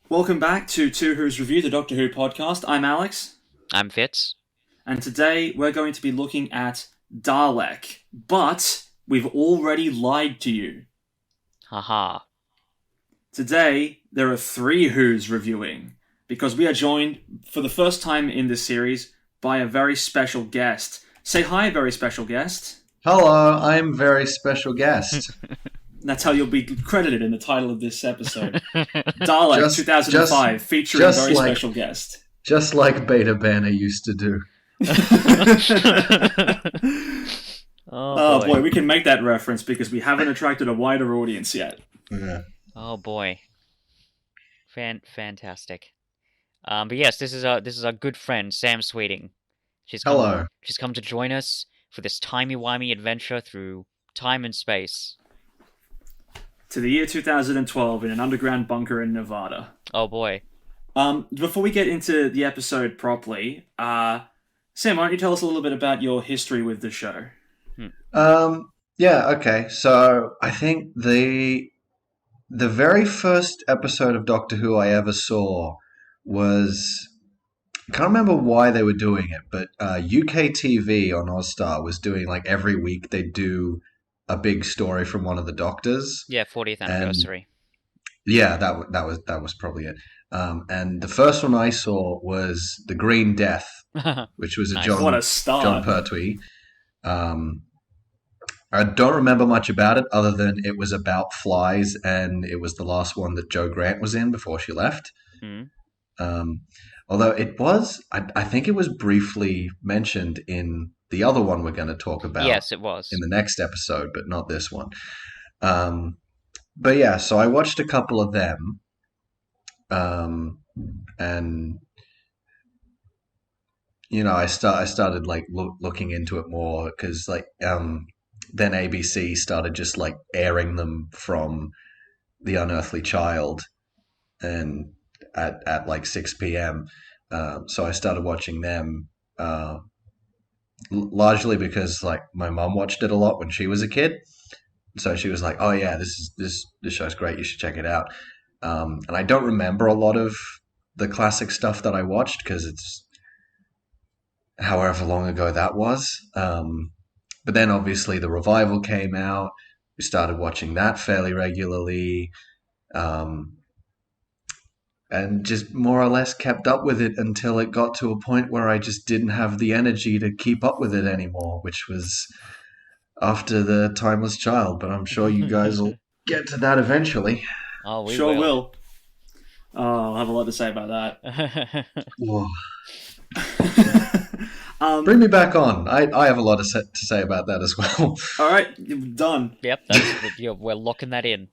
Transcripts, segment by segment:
Welcome back to Two Who's Review, the Doctor Who podcast. I'm Alex, I'm Fitz. and today we're going to be looking at Dalek. But we've already lied to you. Haha. Today, there are three Who's reviewing, because we are joined for the first time in this series by a very special guest. Say hi, very special guest. Hello, I'm very special guest. That's how you'll be credited in the title of this episode. Dalek Just- 2005, featuring a just very like- special guest. Just like Beta Banner used to do. Oh boy, we can make that reference because we haven't attracted a wider audience yet. Yeah. Oh boy. Fantastic. But yes, this is our good friend Sam Sweeting. Hello. She's come to join us for this timey-wimey adventure through time and space. To the year 2012 in an underground bunker in Nevada. Oh boy. Before we get into the episode properly, Sam, why don't you tell us a little bit about your history with the show? Yeah, okay. So I think the very first episode of Doctor Who I ever saw was, I can't remember why they were doing it, but UK TV on Ozstar was doing, like, every week they'd do a big story from one of the Doctors. Yeah, 40th anniversary. Yeah, that was probably it. And the first one I saw was The Green Death, which was a Nice. What a John start. Pertwee. I don't remember much about it other than it was about flies, and it was the last one that Jo Grant was in before she left. Hmm. Although it was, I think it was briefly mentioned in the other one we're going to talk about Yes, it was. in the next episode, but not this one. But yeah, so I watched a couple of them, and I started like looking into it more because then ABC started just like airing them from The Unearthly Child, and at like 6 p.m. So I started watching them. Largely because like my mom watched it a lot when she was a kid, so she was like, "Oh yeah, this show's great. You should check it out." And I don't remember a lot of the classic stuff that I watched because it's however long ago that was. But then obviously the revival came out. We started watching that fairly regularly, and just more or less kept up with it until it got to a point where I just didn't have the energy to keep up with it anymore, which was after the Timeless Child. But I'm sure you guys will get to that eventually. Oh, we Sure will. Oh, I'll have a lot to say about that. Whoa. Bring me back on. I have a lot to say about that as well. All right, done. Yep, we're locking that in.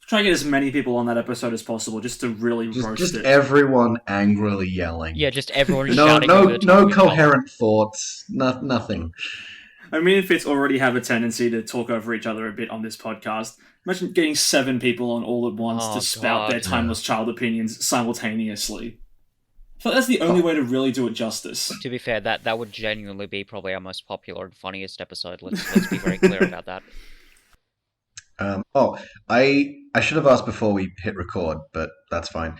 Try and get as many people on that episode as possible just to really roast Just it. everyone angrily yelling. Yeah, just everyone No, shouting no, over the top no of each other. coherent thoughts. Nothing. I mean, if it's already have a tendency to talk over each other a bit on this podcast, imagine getting 7 people on all at once Oh, to spout God. their Timeless Child opinions simultaneously. I feel like that's the only way to really do it justice. To be fair, that would genuinely be probably our most popular and funniest episode. Let's be very clear about that. I should have asked before we hit record, but that's fine.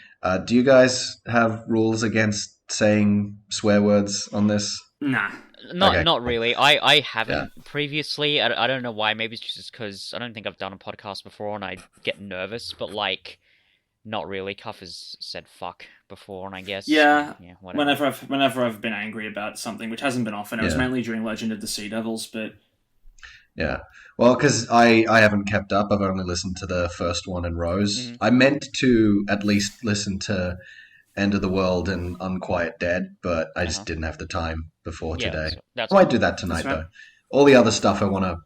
Do you guys have rules against saying swear words on this? Nah. Not really. I haven't previously. I don't know why. Maybe it's just because I don't think I've done a podcast before and I get nervous. But like, not really. Cuff has said fuck before, and I guess Yeah, whatever. whenever I've been angry about something, which hasn't been often, it was Yeah. mainly during Legend of the Sea Devils, but Yeah. Well, because I haven't kept up. I've only listened to the first one in Rose. Mhm. I meant to at least listen to End of the World and Unquiet Dead, but I just didn't have the time before Yeah, today. that's I might do that tonight, That's right. though. All the other stuff I want to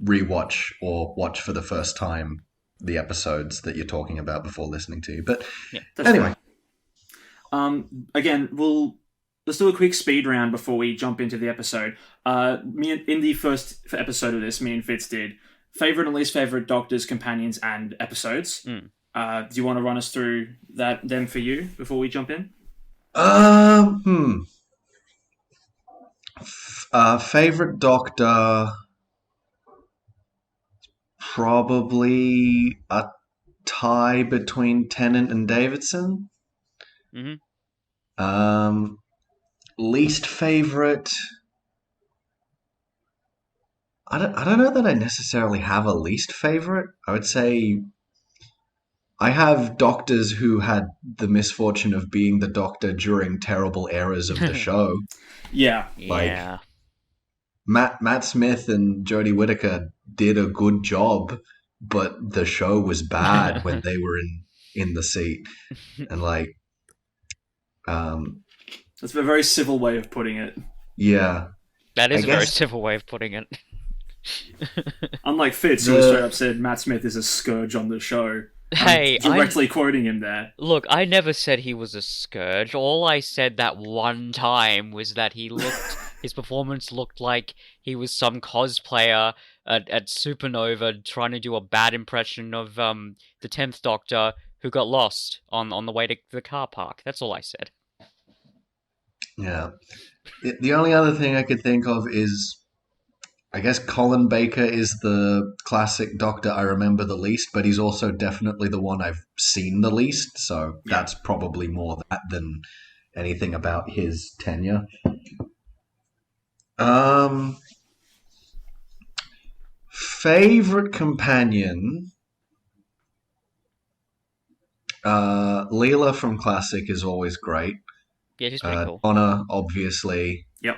rewatch or watch for the first time, the episodes that you're talking about before listening to you. But that's anyway, Again, let's do a quick speed round before we jump into the episode. In the first episode of this, me and Fitz did favorite and least favorite Doctors, companions, and episodes. Mm. Do you want to run us through them for you before we jump in? Favorite Doctor, probably a tie between Tennant and Davidson. Mm-hmm. Least favorite. I don't know that I necessarily have a least favorite. I would say I have doctors who had the misfortune of being the doctor during terrible eras of the show. Yeah. Like Yeah. Matt Smith and Jodie Whittaker did a good job, but the show was bad when they were in the seat. And like That's a very civil way of putting it. yeah. That is I a very guess- civil way of putting it. Unlike Fitz, who straight up said Matt Smith is a scourge on the show. Hey, Directly quoting him there. Look, I never said he was a scourge. All I said that one time was that his performance looked like he was some cosplayer at Supernova trying to do a bad impression of the 10th Doctor who got lost on the way to the car park. That's all I said. Yeah. The only other thing I could think of is, I guess Colin Baker is the classic Doctor I remember the least, but he's also definitely the one I've seen the least, so that's probably more that than anything about his tenure. Favorite companion? Leela from Classic is always great. Yeah, she's pretty cool. Donna, obviously. Yep.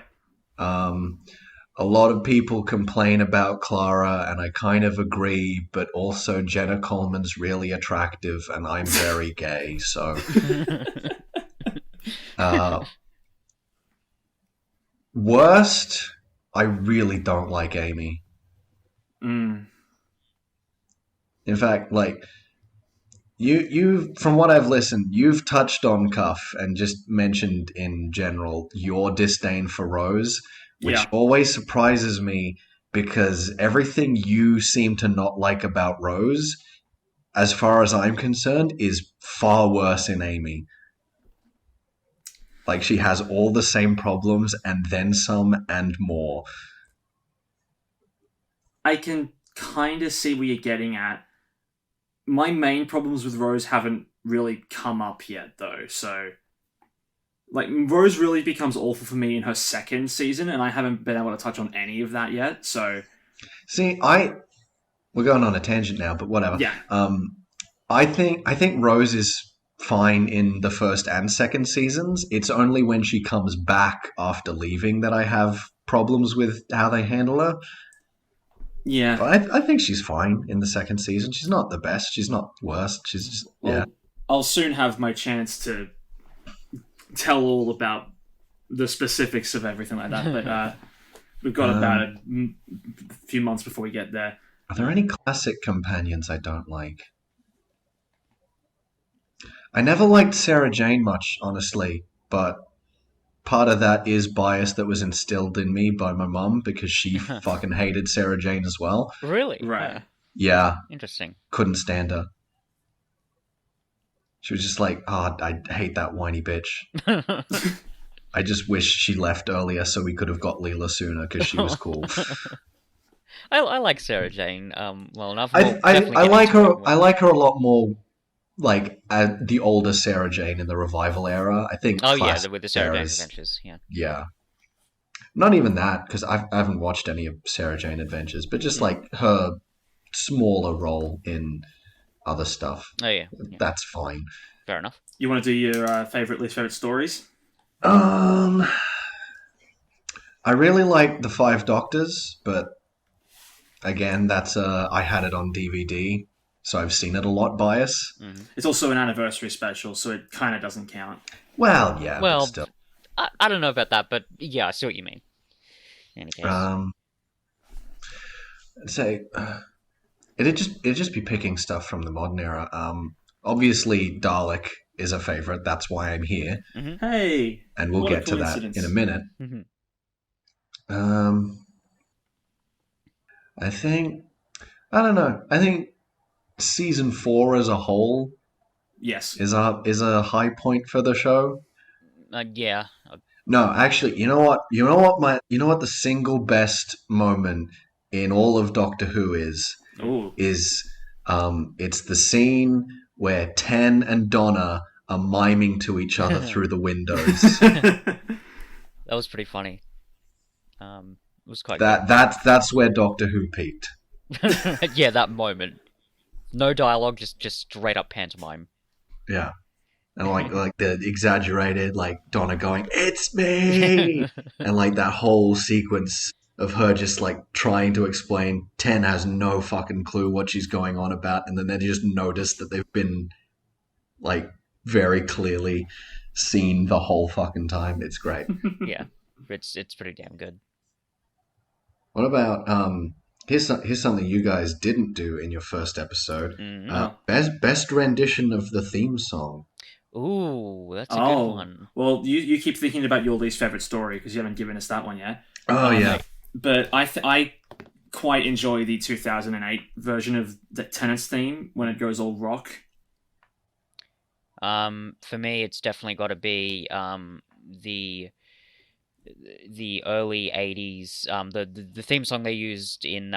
A lot of people complain about Clara, and I kind of agree, but also Jenna Coleman's really attractive, and I'm very gay, so. Worst, I really don't like Amy. Mm. In fact, like, you from what I've listened, you've touched on Cuff and just mentioned in general your disdain for Rose, which always surprises me because everything you seem to not like about Rose, as far as I'm concerned, is far worse in Amy. Like, she has all the same problems and then some and more. I can kind of see where you're getting at. My main problems with Rose haven't really come up yet, though, so... Like, Rose really becomes awful for me in her second season, and I haven't been able to touch on any of that yet, so... See, we're going on a tangent now, but whatever. Yeah. I think Rose is fine in the first and second seasons. It's only when she comes back after leaving that I have problems with how they handle her. Yeah. But I think she's fine in the second season. She's not the best. She's not worst. She's just, yeah. I'll soon have my chance to tell all about the specifics of everything like that, but we've got about a few months before we get there. Are there any classic companions I don't like? I never liked Sarah Jane much, honestly, but part of that is bias that was instilled in me by my mum because she fucking hated Sarah Jane as well. Really? Right. Yeah. Interesting. Couldn't stand her. She was just like, oh, I hate that whiny bitch. I just wish she left earlier so we could have got Leela sooner because she was cool. I like Sarah Jane well enough. I like her. I like her a lot more. Like the older Sarah Jane in the revival era, I think. Oh yeah, with the Sarah Jane Adventures, yeah. Yeah, not even that because I haven't watched any of Sarah Jane Adventures, but just like her smaller role in other stuff. Oh yeah. That's fine. Fair enough. You want to do your least favorite stories? I really like the Five Doctors, but again, that's I had it on DVD. So I've seen it a lot, bias. Mm-hmm. It's also an anniversary special, so it kind of doesn't count. Well, yeah, well, but still. I don't know about that, but yeah, I see what you mean. In any case. I'd say it'd just be picking stuff from the modern era. Obviously, Dalek is a favorite. That's why I'm here. Mm-hmm. Hey, and we'll get to that in a minute. Mm-hmm. I don't know. I think season 4 as a whole, yes, is a high point for the show. Yeah. No, actually, you know what the single best moment in all of Doctor Who is It's the scene where Ten and Donna are miming to each other through the windows. That was pretty funny. It was quite That's where Doctor Who peaked. good. Yeah, that moment. No dialogue, just straight up pantomime. Yeah. And like the exaggerated like Donna going, "It's me," and like that whole sequence of her just like trying to explain. Ten has no fucking clue what she's going on about, and then they just notice that they've been like very clearly seen the whole fucking time. It's great. Yeah, it's pretty damn good. What about here's something you guys didn't do in your first episode. Mm. Best rendition of the theme song. Ooh, that's a good one. Well, you keep thinking about your least favorite story because you haven't given us that one yet. Oh yeah. But I quite enjoy the 2008 version of the Tennis theme when it goes all rock. For me, it's definitely got to be the early '80s, the theme song they used in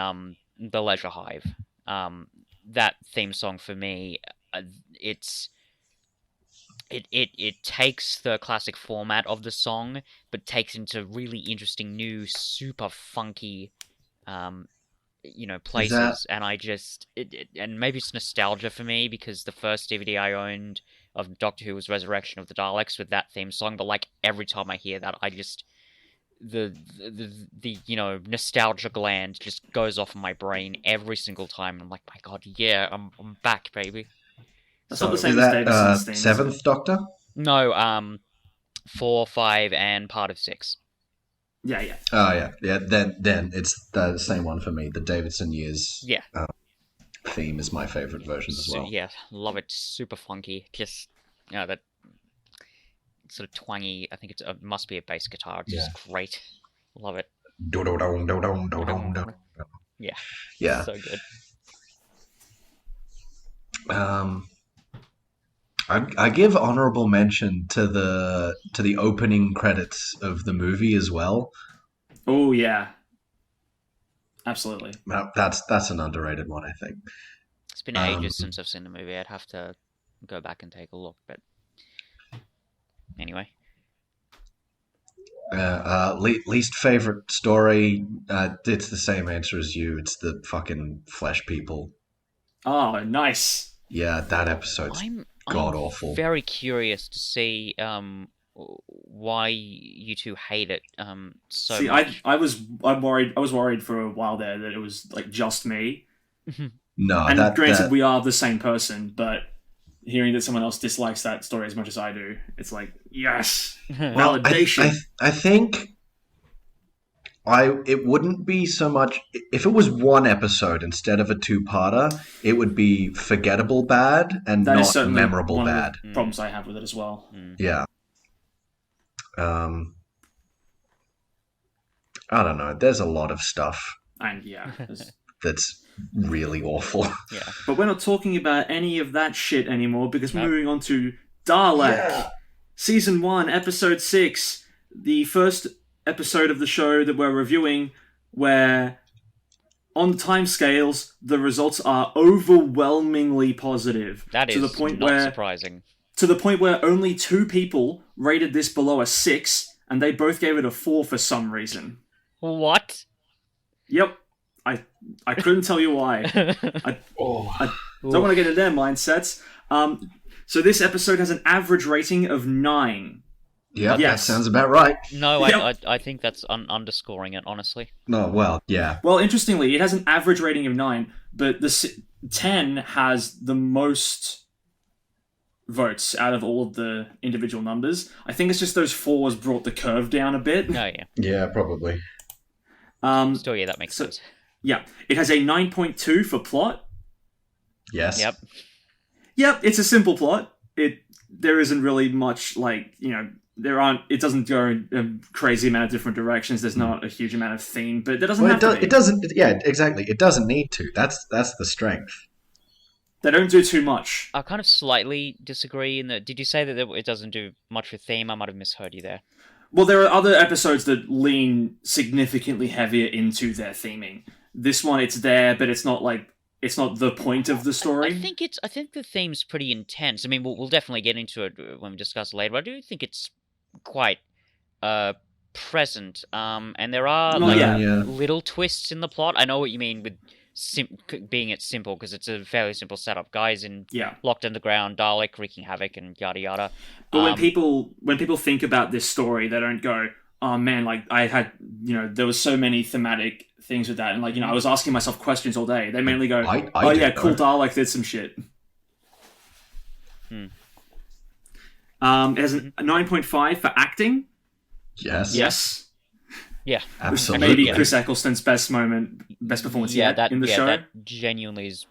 the Leisure Hive. That theme song for me, it takes the classic format of the song, but takes into really interesting new, super funky, places. And I just and maybe it's nostalgia for me because the first DVD I owned of Doctor Who was Resurrection of the Daleks with that theme song. But like every time I hear that, I just the nostalgia gland just goes off in my brain every single time. I'm like, my God, yeah, I'm back, baby. That's So not the is same as that Davison's theme. Seventh Doctor? No, 4, 5, and part of 6. Yeah. Oh yeah. Then it's the same one for me. The Davidson Years Yeah. theme is my favorite version as well. Yeah, love it. Super funky. Just that sort of twangy. I think it must be a bass guitar. It's just great. Love it. Yeah. Yeah. So good. I give honorable mention to the opening credits of the movie as well. Oh yeah. Absolutely. That's an underrated one, I think. It's been ages since I've seen the movie. I'd have to go back and take a look, but anyway. Least favorite story. It's the same answer as you. It's the fucking Flesh People. Oh, nice. Yeah, that episode's god awful. Very curious to see why you two hate it so much. I was worried for a while there that it was like just me. No, and granted, we are the same person, but hearing that someone else dislikes that story as much as I do, it's like, yes, validation. I think it wouldn't be so much if it was one episode instead of a two-parter. It would be forgettable bad and that not memorable one bad. Of the problems I have with it as well. Yeah. I don't know. There's a lot of stuff. And yeah, that's really awful. Yeah. But we're not talking about any of that shit anymore because we're moving on to Dalek, Season 1, Episode 6, the first episode of the show that we're reviewing, where on timescales the results are overwhelmingly positive. That is to the point not surprising. To the point where only 2 people rated this below a 6, and they both gave it a 4 for some reason. What? Yep. I couldn't tell you why. I don't want to get into their mindsets. So this episode has an average rating of 9. Yeah, yes. That sounds about right. No, Yep. I think that's underscoring it, honestly. No, well, yeah. Well, interestingly, it has an average rating of 9, but the 10 has the most votes out of all of the individual numbers. I think it's just those 4s brought the curve down a bit. Oh, yeah. Yeah, probably. Still, yeah, that makes sense. Yeah, it has a 9.2 for plot. Yes. Yep. It's a simple plot. There isn't really much, it doesn't go in a crazy amount of different directions. There's not a huge amount of theme, but there doesn't have to be. It doesn't, yeah, exactly. It doesn't need to. That's the strength. They don't do too much. I kind of slightly disagree in that. Did you say that it doesn't do much with theme? I might have misheard you there. Well, there are other episodes that lean significantly heavier into their theming. This one, it's there, but it's not it's not the point of the story. I think the theme's pretty intense. I mean, we'll definitely get into it when we discuss it later. But I do think it's quite present. And there are little twists in the plot. I know what you mean with being it simple, because it's a fairly simple setup. Guys locked underground, Dalek wreaking havoc, and yada yada. But when people think about this story, they don't go, "Oh man, like I had, there was so many thematic things with that," and like I was asking myself questions all day. They mainly go, "Oh yeah, cool, Dalek did some shit." It has a 9.5 for acting. Yes. Yeah, absolutely. Maybe Chris Eccleston's best performance yet in the show. That genuinely is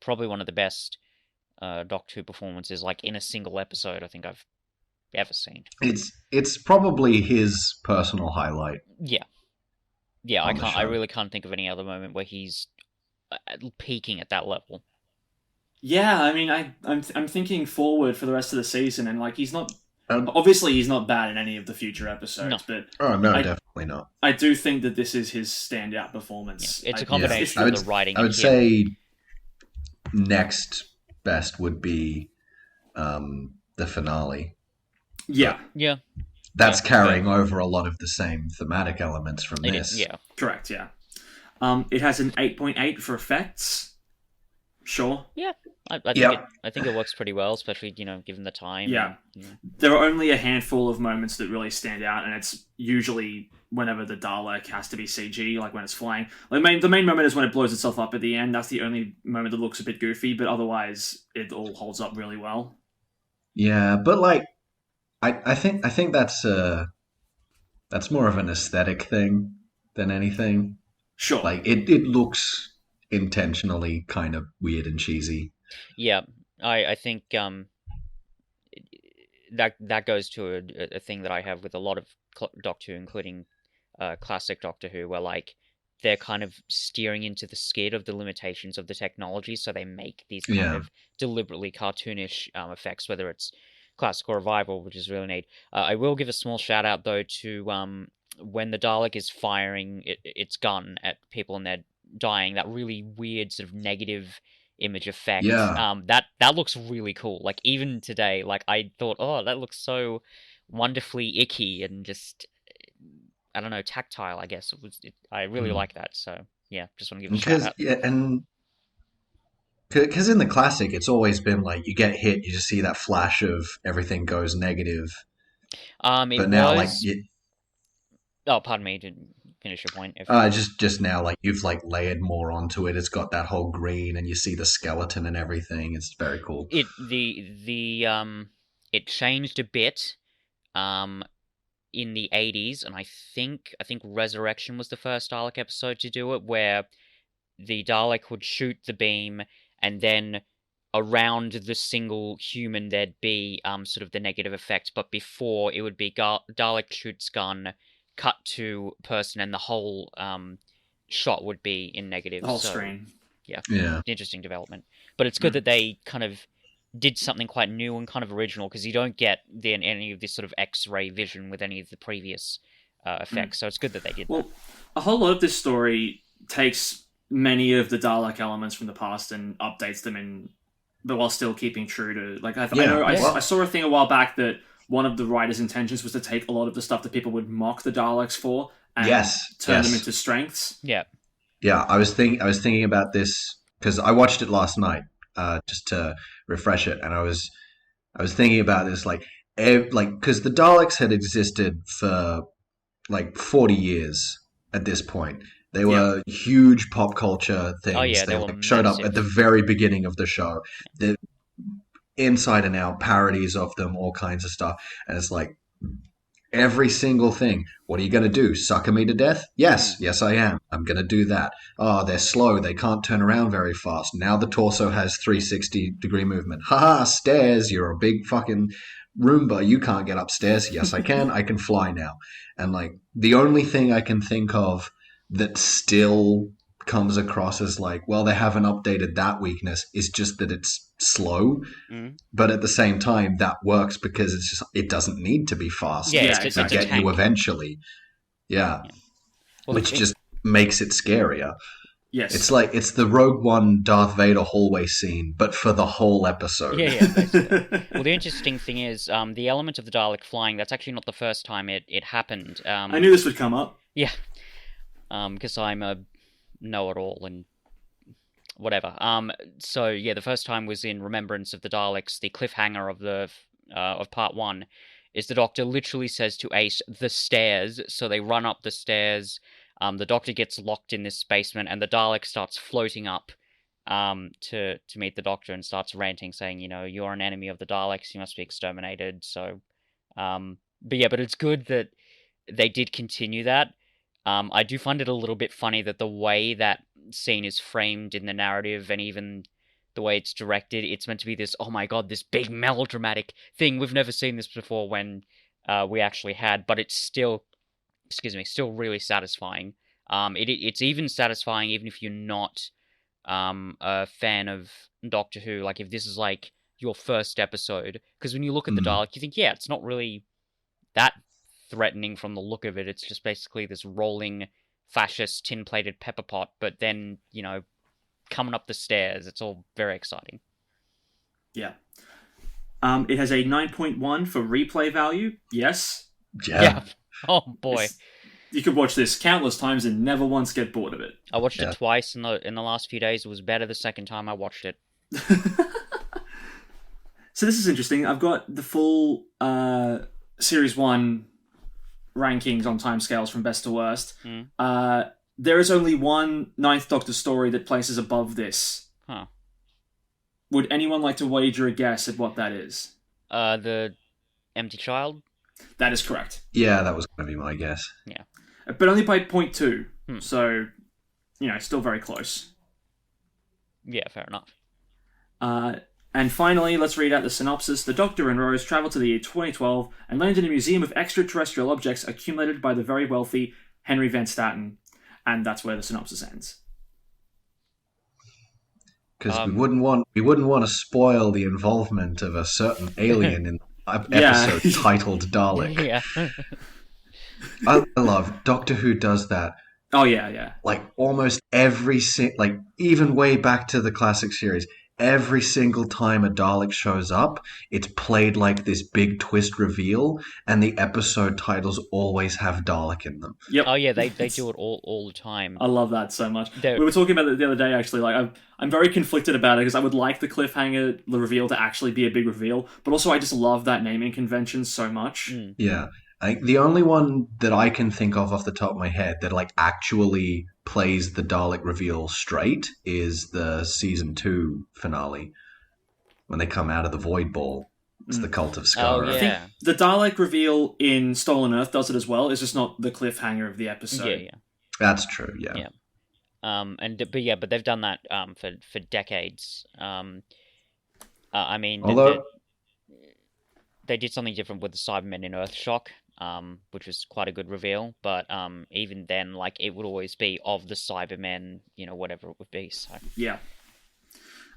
probably one of the best Doctor Who performances, like in a single episode, I think I've ever seen. It's probably his personal highlight. Yeah. I really can't think of any other moment where he's peaking at that level. Yeah, I mean, I'm thinking forward for the rest of the season, and like he's not. Obviously, he's not bad in any of the future episodes, but definitely not. I do think that this is his standout performance. Yeah, it's a combination of the writing. I would say next best would be the finale. Yeah. That's carrying over a lot of the same thematic elements from this. Yeah, correct. Yeah. It has an 8.8 for effects. Sure. Yeah. I think it works pretty well, especially given the time. Yeah. There are only a handful of moments that really stand out, and it's usually whenever the Dalek has to be CG, like when it's flying. Like the main moment is when it blows itself up at the end. That's the only moment that looks a bit goofy, but otherwise it all holds up really well. Yeah, but like I think that's more of an aesthetic thing than anything. Sure. Like it looks intentionally kind of weird and cheesy. Yeah, I think that goes to a thing that I have with a lot of Doctor Who, including classic Doctor Who, where like they're kind of steering into the skid of the limitations of the technology, so they make these kind of deliberately cartoonish effects, whether it's classic or revival, which is really neat. I will give a small shout out though to when the Dalek is firing its gun at people and they're dying, that really weird sort of negative image effect. That looks really cool. Like even today, like I thought, oh, that looks so wonderfully icky and just, I don't know, tactile, I guess. I really like that. So yeah, just want to give a shout out. Yeah, and because in the classic, it's always been like you get hit, you just see that flash of everything goes negative. But now, like, oh, pardon me, didn't finish your point. Just now, like you've like layered more onto it. It's got that whole green, and you see the skeleton and everything. It's very cool. It changed a bit, in the 80s, and I think Resurrection was the first Dalek episode to do it, where the Dalek would shoot the beam, and then around the single human there'd be sort of the negative effect, but before it would be Dalek shoots gun, cut to person, and the whole shot would be in negative. The whole screen. Yeah. Interesting development. But it's good that they kind of did something quite new and kind of original, because you don't get any of this sort of X-ray vision with any of the previous effects. So it's good that they did that. A whole lot of this story takes many of the Dalek elements from the past and updates them but while still keeping true to I saw a thing a while back that one of the writer's intentions was to take a lot of the stuff that people would mock the Daleks for and turn them into strengths. Yeah. I was thinking about this because I watched it last night just to refresh it, and I was thinking about this because the Daleks had existed for like 40 years at this point. They were huge pop culture things. Oh, yeah, they showed up at the very beginning of the show. The inside and out parodies of them, all kinds of stuff. And it's like every single thing. What are you going to do? Sucker me to death? Yes, I am. I'm going to do that. Oh, they're slow. They can't turn around very fast. Now the torso has 360-degree movement. Haha, stairs. You're a big fucking Roomba. You can't get upstairs. Yes, I can. I can fly now. And like the only thing I can think of that still comes across as like, well, they haven't updated that weakness is just that it's slow. But at the same time, that works because it doesn't need to be fast to get you eventually. Well, which just makes it scarier. Yes. It's the Rogue One Darth Vader hallway scene, but for the whole episode. Yeah, basically. Well, the interesting thing is, the element of the Dalek flying, that's actually not the first time it happened. I knew this would come up. Yeah. Because I'm a know-it-all and whatever. So yeah, the first time was in Remembrance of the Daleks. The cliffhanger of part 1 is the Doctor literally says to Ace, "the stairs." So they run up the stairs. The Doctor gets locked in this basement, and the Dalek starts floating up to meet the Doctor and starts ranting, saying, "You're an enemy of the Daleks. You must be exterminated." So, but it's good that they did continue that. I do find it a little bit funny that the way that scene is framed in the narrative and even the way it's directed, it's meant to be this, oh my god, this big melodramatic thing. We've never seen this before when we actually had, but it's still, still really satisfying. It's even satisfying even if you're not a fan of Doctor Who. Like if this is like your first episode, because when you look at the Dalek, you think, yeah, it's not really that threatening from the look of it. It's just basically this rolling fascist tin-plated pepper pot, but then, coming up the stairs, it's all very exciting. Yeah. It has a 9.1 for replay value. Yes. Yeah. Oh boy. You could watch this countless times and never once get bored of it. I watched it twice in the last few days. It was better the second time I watched it. So this is interesting. I've got the full Series 1 rankings on timescales from best to worst. There is only one Ninth Doctor story that places above this. Huh. Would anyone like to wager a guess at what that is? The Empty Child? That is correct. Yeah, that was going to be my guess. Yeah. But only by 0.2. So, still very close. Yeah, fair enough. And finally, let's read out the synopsis. The Doctor and Rose travel to the year 2012 and land in a museum of extraterrestrial objects accumulated by the very wealthy Henry Van Staten. And that's where the synopsis ends. Because we wouldn't want to spoil the involvement of a certain alien in the episode titled Dalek. Yeah. I love Doctor Who does that. Oh yeah. Like almost every even way back to the classic series. Every single time a Dalek shows up, it's played like this big twist reveal, and the episode titles always have Dalek in them. Yep. Oh yeah, they do it all the time. I love that so much. We were talking about it the other day, actually. Like, I'm very conflicted about it because I would like the cliffhanger, the reveal, to actually be a big reveal, but also I just love that naming convention so much. Yeah. I think the only one that I can think of off the top of my head that actually plays the Dalek reveal straight is the season 2 finale when they come out of the Void Ball. It's the Cult of Skara. Oh, yeah. I think the Dalek reveal in Stolen Earth does it as well. It's just not the cliffhanger of the episode. Yeah. That's true. Yeah. But they've done that for decades. I mean, although they did something different with the Cybermen in Earthshock. Which was quite a good reveal, but even then, it would always be of the Cybermen, whatever it would be. So yeah.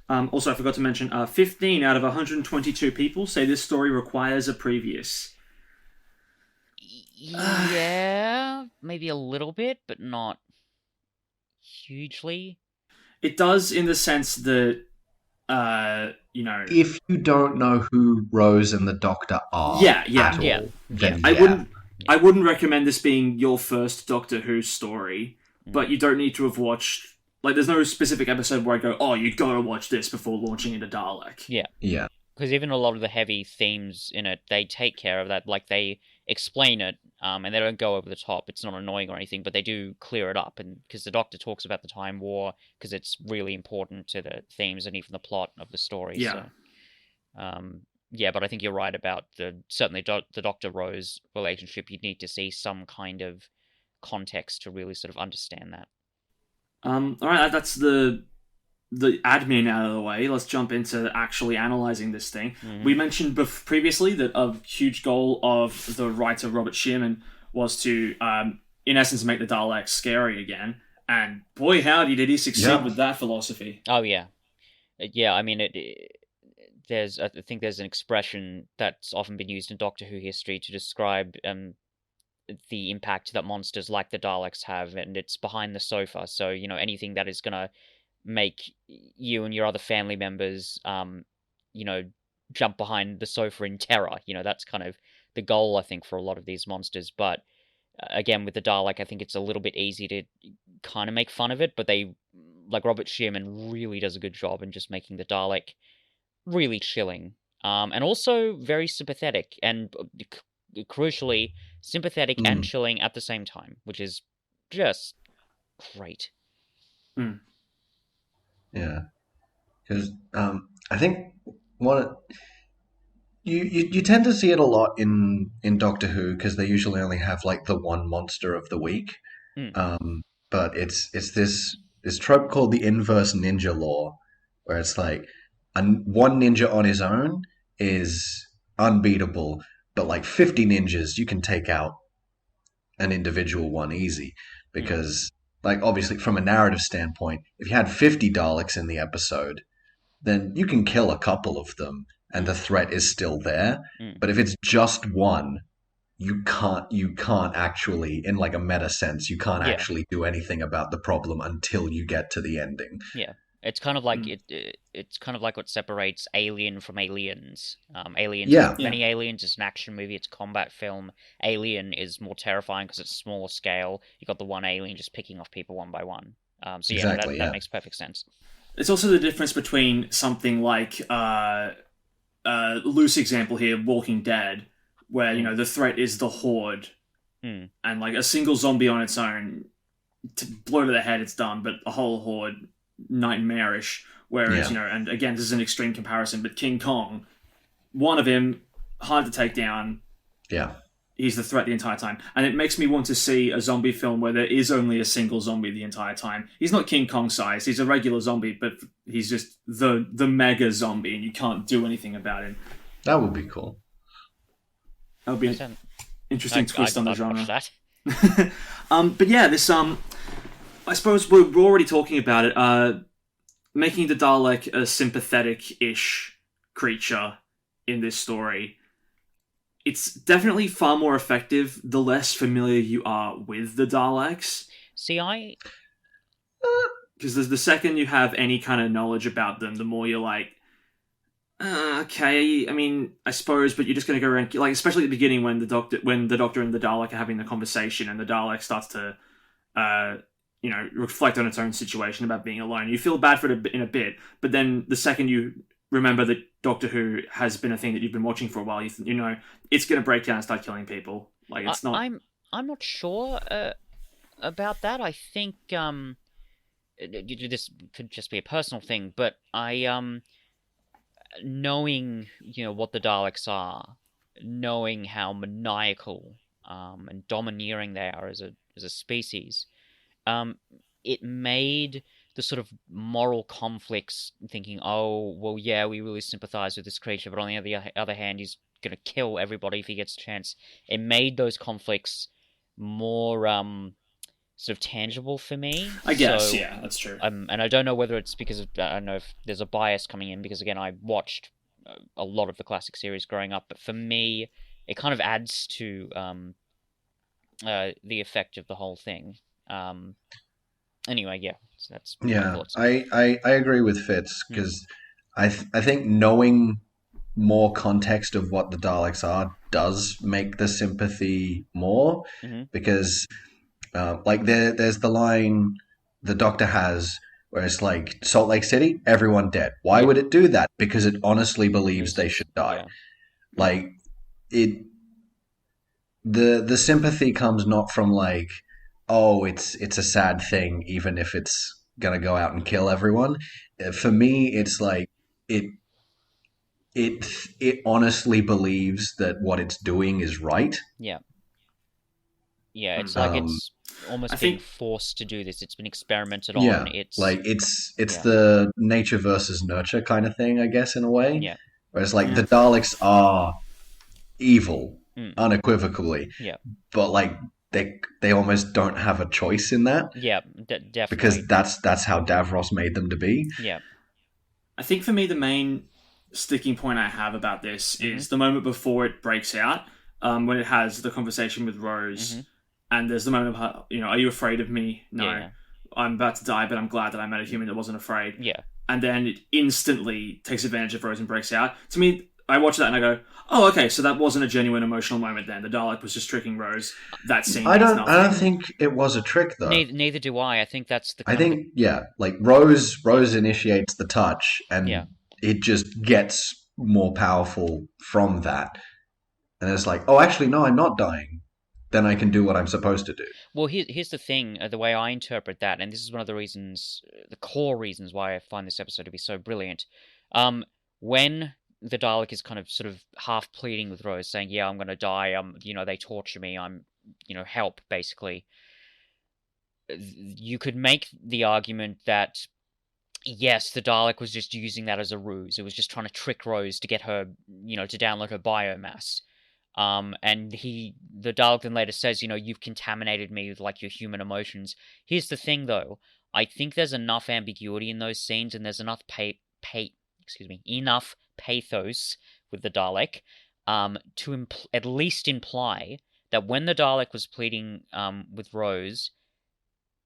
Also, I forgot to mention, 15 out of 122 people say this story requires a previous. Yeah, maybe a little bit, but not hugely. It does, in the sense that, if you don't know who Rose and the Doctor are, then I wouldn't recommend this being your first Doctor Who story, but you don't need to have watched. There's no specific episode where I go, oh, you gotta watch this before launching into Dalek. Yeah. Because even a lot of the heavy themes in it, they take care of that. They explain it, and they don't go over the top. It's not annoying or anything, but they do clear it up. And because the Doctor talks about the Time War, because it's really important to the themes and even the plot of the story. Yeah. So, but I think you're right about certainly the Doctor Rose relationship. You'd need to see some kind of context to really sort of understand that. All right, that's the admin out of the way. Let's jump into actually analysing this thing. Mm-hmm. We mentioned previously that a huge goal of the writer Robert Shearman was to, in essence, make the Daleks scary again. And boy, howdy, did he succeed with that philosophy. Oh, yeah. Yeah, I mean, I think there's an expression that's often been used in Doctor Who history to describe the impact that monsters like the Daleks have, and it's behind the sofa. So anything that is gonna make you and your other family members, jump behind the sofa in terror. That's kind of the goal, I think, for a lot of these monsters. But again, with the Dalek, I think it's a little bit easy to kind of make fun of it, but like Robert Shearman really does a good job in just making the Dalek really chilling, and also very sympathetic, and crucially sympathetic and chilling at the same time, which is just great. Yeah, because I think one you tend to see it a lot in Doctor Who because they usually only have like the one monster of the week. But it's this trope called the inverse ninja law, where it's like one ninja on his own is unbeatable, but like 50 ninjas you can take out an individual one easy because like obviously from a narrative standpoint, if you had 50 Daleks in the episode, then you can kill a couple of them and the threat is still there. But if it's just one, you can't actually, in like a meta sense, you can't actually do anything about the problem until you get to the ending. Yeah. It's kind of like it's kind of like what separates Alien from Aliens. Aliens, many Aliens is an action movie. It's a combat film. Alien is more terrifying because it's smaller scale. You got the one alien just picking off people one by one. So exactly, that makes perfect sense. It's also the difference between something like loose example here, Walking Dead, where the threat is the horde, and like a single zombie on its own, to blow to the head, it's done. But a whole horde, nightmarish. Whereas and again, this is an extreme comparison, but King Kong, one of him, hard to take down. Yeah. He's the threat the entire time. And it makes me want to see a zombie film where there is only a single zombie the entire time. He's not King Kong size, he's a regular zombie, but he's just the mega zombie and you can't do anything about him. That would be cool. That would be an interesting twist on the genre. That. But yeah, this I suppose we're already talking about it, making the Dalek a sympathetic-ish creature in this story. It's definitely far more effective the less familiar you are with the Daleks. See, because the second you have any kind of knowledge about them, the more you're like, okay, I mean, I suppose, but you're just going to go around, like, especially at the beginning when the Doctor and the Dalek are having the conversation and the Dalek starts to, reflect on its own situation about being alone. You feel bad for it in a bit, but then the second you remember that Doctor Who has been a thing that you've been watching for a while, it's going to break down and start killing people. Like, it's not... I'm not sure about that. I think this could just be a personal thing, but knowing what the Daleks are, knowing how maniacal and domineering they are as a species, it made the sort of moral conflicts, thinking, oh, well, yeah, we really sympathize with this creature, but on the other hand, he's going to kill everybody if he gets a chance. It made those conflicts more sort of tangible for me. I guess, yeah, that's true. And I don't know whether it's because of, I don't know if there's a bias coming in, because, again, I watched a lot of the classic series growing up, but for me, it kind of adds to the effect of the whole thing. Anyway, yeah, so that's my thoughts. I agree with Fitz, because I think knowing more context of what the Daleks are does make the sympathy more, because there's the line the Doctor has where it's like, Salt Lake City, everyone dead. Why would it do that? Because it honestly believes they should die. Yeah. Like, the sympathy comes not from like, oh, it's a sad thing, even if it's gonna go out and kill everyone. For me, it's like it honestly believes that what it's doing is right. Yeah. Yeah, it's like it's almost being forced to do this. It's been experimented on. Yeah, it's the nature versus nurture kind of thing, I guess, in a way. Yeah. Whereas like the Daleks are evil, unequivocally. Yeah. But like they almost don't have a choice in that. Yeah, definitely. Because that's how Davros made them to be. Yeah. I think for me the main sticking point I have about this is the moment before it breaks out, when it has the conversation with Rose, and there's the moment of her, are you afraid of me? No. Yeah. I'm about to die, but I'm glad that I met a human that wasn't afraid. Yeah. And then it instantly takes advantage of Rose and breaks out. To me, I watch that and I go, oh, okay, so that wasn't a genuine emotional moment then. The Dalek was just tricking Rose. That scene I means don't. nothing. I don't think it was a trick though. Neither do I. I think that's the. I think like Rose initiates the touch, and it just gets more powerful from that. And it's like, oh, actually, no, I'm not dying. Then I can do what I'm supposed to do. Well, here's the thing, the way I interpret that, and this is one of the reasons, the core reasons why I find this episode to be so brilliant. When the Dalek is kind of sort of half pleading with Rose, saying, yeah, I'm going to die, they torture me, I'm, help, basically. You could make the argument that, yes, the Dalek was just using that as a ruse. It was just trying to trick Rose to get her, to download her biomass. And the Dalek then later says, you've contaminated me with, like, your human emotions. Here's the thing, though. I think there's enough ambiguity in those scenes, and there's enough enough pathos with the Dalek, to at least imply that when the Dalek was pleading, with Rose,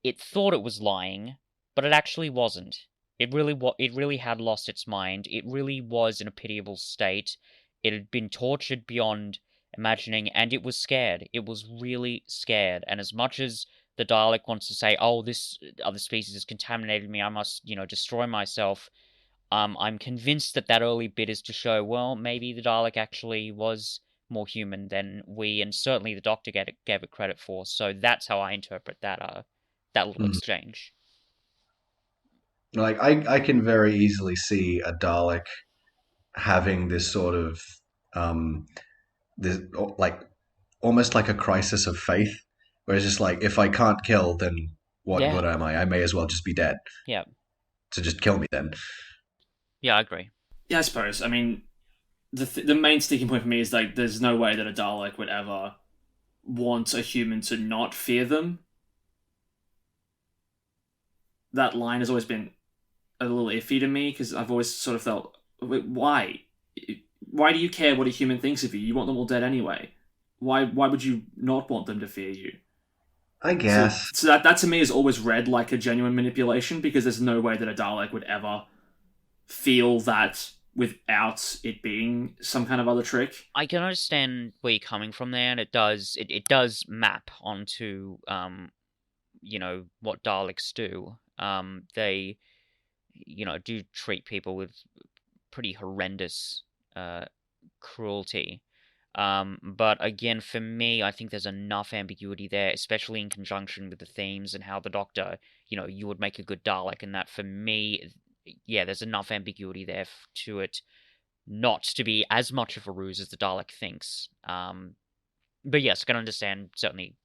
it thought it was lying, but it actually wasn't. It really had lost its mind. It really was in a pitiable state. It had been tortured beyond imagining, and it was scared. It was really scared. And as much as the Dalek wants to say, oh, this other species has contaminated me, I must, destroy myself, I'm convinced that early bit is to show, well, maybe the Dalek actually was more human than we, and certainly the Doctor gave it credit for. So that's how I interpret that little exchange. Like, I can very easily see a Dalek having this sort of this, like, almost like a crisis of faith, where it's just like, if I can't kill, then what good am I? I may as well just be dead. Yeah. So just kill me then. Yeah, I agree. Yeah, I suppose. I mean, the main sticking point for me is, like, there's no way that a Dalek would ever want a human to not fear them. That line has always been a little iffy to me, because I've always sort of felt, why? Why do you care what a human thinks of you? You want them all dead anyway. Why would you not want them to fear you? I guess. So that to me is always read like a genuine manipulation, because there's no way that a Dalek would ever feel that without it being some kind of other trick. I can understand where you're coming from there, and it does map onto what Daleks do. They do treat people with pretty horrendous cruelty. But again, for me, I think there's enough ambiguity there, especially in conjunction with the themes and how the Doctor, you would make a good Dalek, and that for me, yeah, there's enough ambiguity there to it not to be as much of a ruse as the Dalek thinks. But yes, I can understand certainly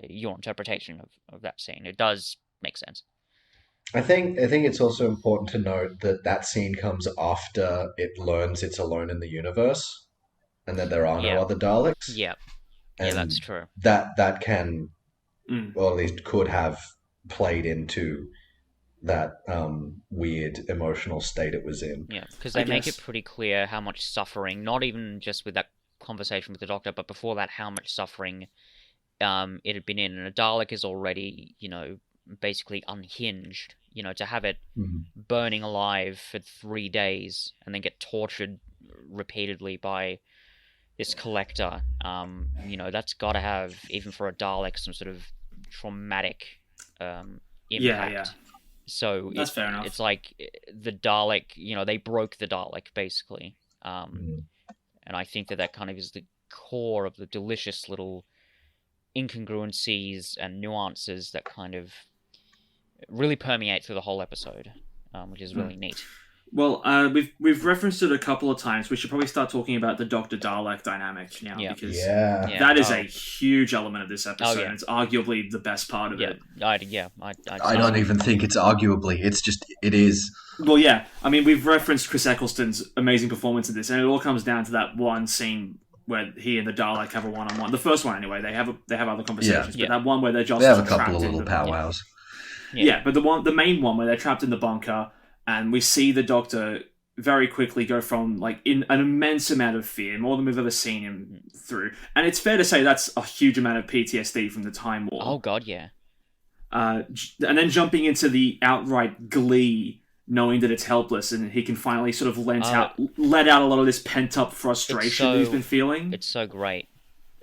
your interpretation of that scene. It does make sense. I think it's also important to note that scene comes after it learns it's alone in the universe, and that there are no other Daleks. Yeah, and that's true. That can, or at least could have, played into that weird emotional state it was in. Yeah, because they make it pretty clear how much suffering, not even just with that conversation with the Doctor, but before that, how much suffering it had been in. And a Dalek is already, basically unhinged. To have it burning alive for 3 days and then get tortured repeatedly by this collector, that's got to have, even for a Dalek, some sort of traumatic impact. Yeah. So that's fair enough. It's like the Dalek, they broke the Dalek, basically. And I think that kind of is the core of the delicious little incongruencies and nuances that kind of really permeate through the whole episode, which is really neat. Well, we've referenced it a couple of times. We should probably start talking about the Doctor Dalek dynamic now, because that is a huge element of this episode. And it's arguably the best part of it. I don't even think it's arguably. It's just, it is. Well, yeah. I mean, we've referenced Chris Eccleston's amazing performance in this, and it all comes down to that one scene where he and the Dalek have a one-on-one. The first one, anyway. They have other conversations, but that one where they're just they have a couple of little powwows. Yeah, but the main one where they're trapped in the bunker, and we see the Doctor very quickly go from like in an immense amount of fear, more than we've ever seen him through. And it's fair to say that's a huge amount of PTSD from the Time War. Oh god, yeah. And then jumping into the outright glee, knowing that it's helpless, and he can finally sort of let out a lot of this pent up frustration that he's been feeling. It's so great.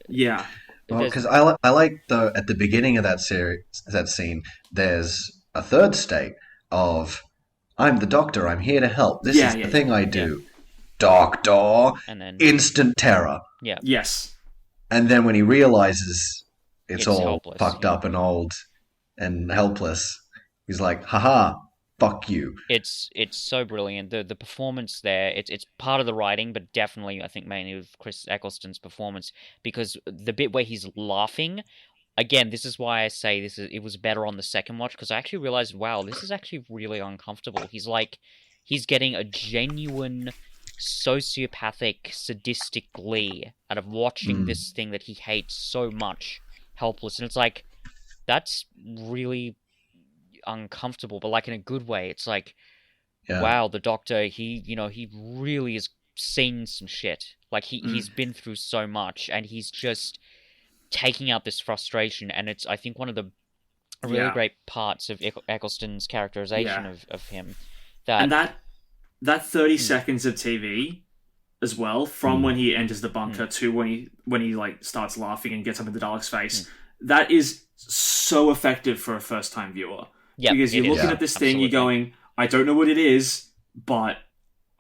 Yeah. Well, because I like at the beginning of that scene, there's a third state of I'm the doctor, I'm here to help. This is the thing I do. Yeah. Doctor, and then instant terror. Yeah. Yes. And then when he realizes it's all helpless, fucked up and old and helpless, he's like, haha, fuck you. It's so brilliant. The performance there, it's part of the writing, but definitely I think mainly with Chris Eccleston's performance, because the bit where he's laughing, again, this is why I say it was better on the second watch, because I actually realized, wow, this is actually really uncomfortable. He's getting a genuine sociopathic, sadistic glee out of watching this thing that he hates so much, helpless, and it's like, that's really uncomfortable, but like in a good way. It's like, wow, the doctor, he really has seen some shit. Like he's been through so much, and he's just taking out this frustration, and it's, I think, one of the really great parts of Eccleston's characterization of him. And that 30 seconds of TV as well, from when he enters the bunker to when he like starts laughing and gets up in the Dalek's face, that is so effective for a first time viewer. Yeah, because you're looking at this thing, you're going, I don't know what it is, but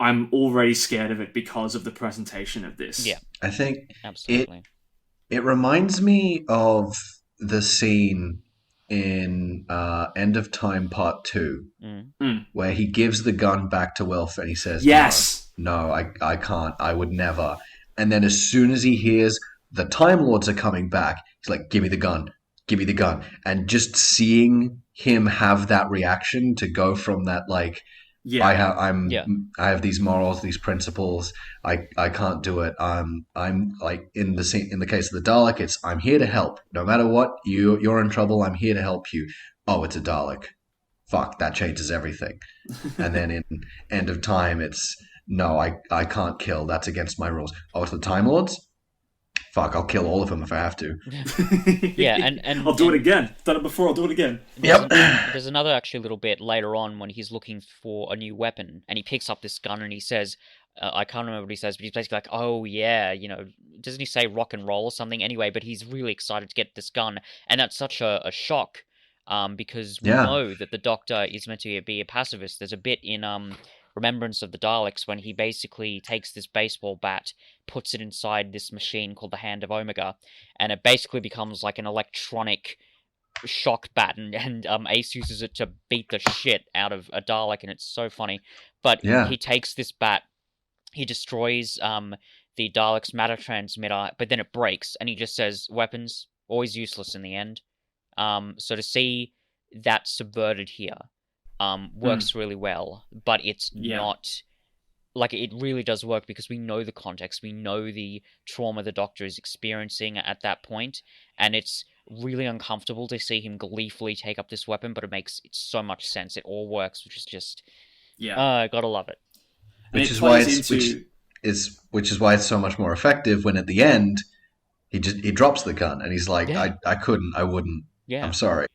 I'm already scared of it because of the presentation of this. Yeah, I think absolutely. It reminds me of the scene in End of Time Part 2, where he gives the gun back to Wilf and he says, yes, no, I can't, I would never. And then as soon as he hears the Time Lords are coming back, he's like, give me the gun. And just seeing him have that reaction to go from that, like, I have these morals, these principles. I can't do it. I'm like in the case of the Dalek, it's I'm here to help. No matter what, you're in trouble. I'm here to help you. Oh, it's a Dalek. Fuck, that changes everything. And then in End of Time, it's no, I can't kill. That's against my rules. Oh, it's the Time Lords. Fuck, I'll kill all of them if I have to. Yeah, and I'll do it again. Done it before, I'll do it again. There's another actually little bit later on when he's looking for a new weapon, and he picks up this gun and he says, I can't remember what he says, but he's basically like, oh yeah, doesn't he say rock and roll or something? Anyway, but he's really excited to get this gun, and that's such a shock, because we know that the Doctor is meant to be a pacifist. There's a bit in Remembrance of the Daleks when he basically takes this baseball bat, puts it inside this machine called the Hand of Omega, and it basically becomes like an electronic shock bat, and Ace uses it to beat the shit out of a Dalek, and it's so funny. But he takes this bat, he destroys the Dalek's matter transmitter, but then it breaks, and he just says, weapons, always useless in the end. So to see that subverted here works really well, but it's not... Like, it really does work because we know the context, we know the trauma the Doctor is experiencing at that point, and it's really uncomfortable to see him gleefully take up this weapon, but it makes so much sense. It all works, which is just... gotta love it. Which is why it's so much more effective when at the end he drops the gun and he's like, I couldn't, I wouldn't. Yeah. I'm sorry.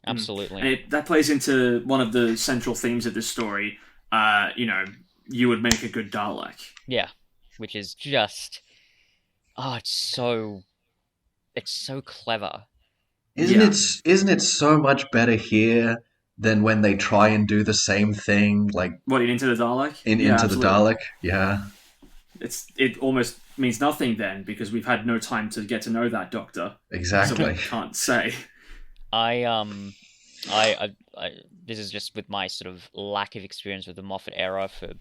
Absolutely. And that plays into one of the central themes of this story. You would make a good Dalek. Yeah, which is just, it's so clever. Isn't it so much better here than when they try and do the same thing, like what, in Into the Dalek? Into absolutely. The Dalek, yeah. It almost means nothing then because we've had no time to get to know that Doctor. Exactly. So we can't say. I this is just with my sort of lack of experience with the Moffat era for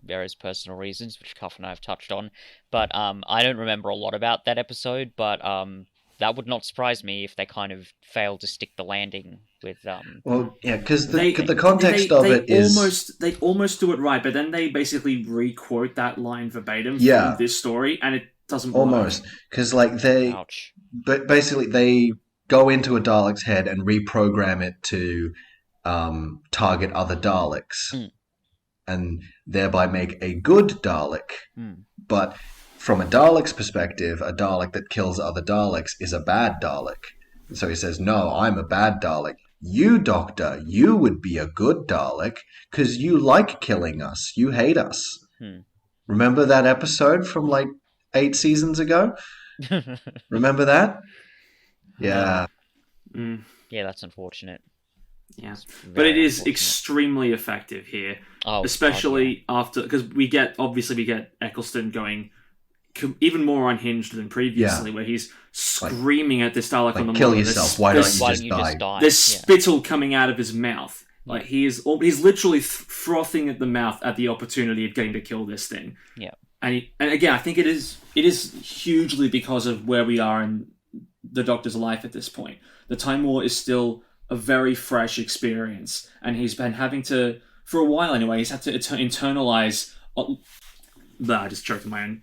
various personal reasons, which Cuff and I have touched on. But I don't remember a lot about that episode, but that would not surprise me if they kind of failed to stick the landing with... Well, yeah, because the context of it is... They almost do it right, but then they basically re-quote that line verbatim from this story, and it doesn't work. Almost. Because, like, Ouch. But basically, they go into a Dalek's head and reprogram it to target other Daleks. and thereby make a good Dalek. But from a Dalek's perspective, a Dalek that kills other Daleks is a bad Dalek. So he says, no, I'm a bad Dalek. You, Doctor, you would be a good Dalek because you like killing us. You hate us. Remember that episode from like 8 seasons ago? Remember that? Yeah. Yeah, that's unfortunate. Yeah, Very but it is unfortunate. extremely effective here, Oh, especially after, because we get Eccleston going even more unhinged than previously, where he's screaming at this Dalek on the kill monitor. yourself. Why don't you Why just don't you just die? There's spittle coming out of his mouth. Like he's literally frothing at the mouth at the opportunity of getting to kill this thing. Yeah. And again, I think it is hugely because of where we are in the Doctor's life at this point. The Time War is still a very fresh experience, and he's been having to, for a while anyway, he's had to internalize. I just choked on my own.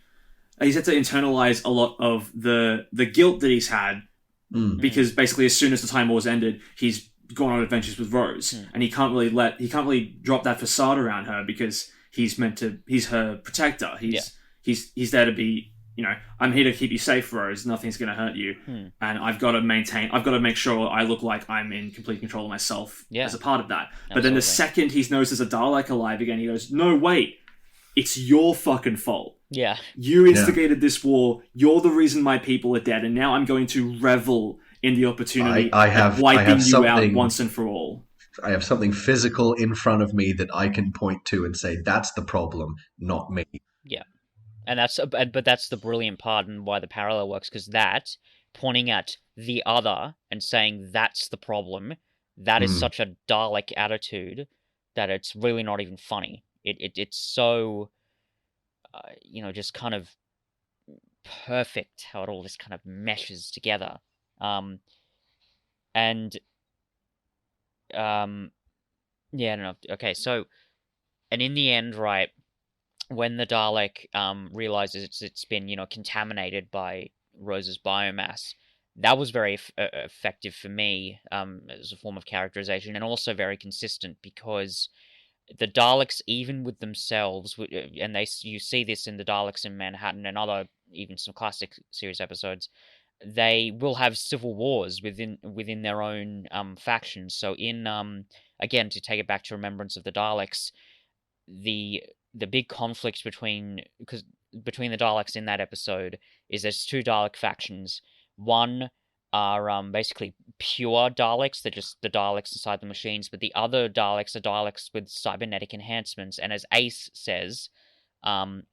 He's had to internalize a lot of the guilt that he's had because basically, as soon as the Time War's ended, he's gone on adventures with Rose, and he can't really drop that facade around her because he's her protector. He's there to be, I'm here to keep you safe, Rose. Nothing's going to hurt you, and I've got to make sure I look like I'm in complete control of myself as a part of that. Absolutely. But then the second he knows there's a Dalek alive again, he goes, "No, wait, it's your fucking fault. Yeah, you instigated this war. You're the reason my people are dead, and now I'm going to revel in the opportunity of wiping you out once and for all." I have something physical in front of me that I can point to and say, that's the problem, not me. Yeah. And that's the brilliant part and why the parallel works, because that, pointing at the other and saying that's the problem, that is such a Dalek attitude that it's really not even funny. It's so, just kind of perfect how it all just kind of meshes together. Yeah, I don't know. Okay, so, and in the end, right, when the Dalek realizes it's been, contaminated by Rose's biomass, that was very effective for me as a form of characterization, and also very consistent, because the Daleks, even with themselves, and you see this in the Daleks in Manhattan and other, even some classic series episodes, they will have civil wars within their own factions. So again, to take it back to Remembrance of the Daleks, the big conflict between the Daleks in that episode is there's two Dalek factions. One are basically pure Daleks, they're just the Daleks inside the machines, but the other Daleks are Daleks with cybernetic enhancements, and as Ace says, one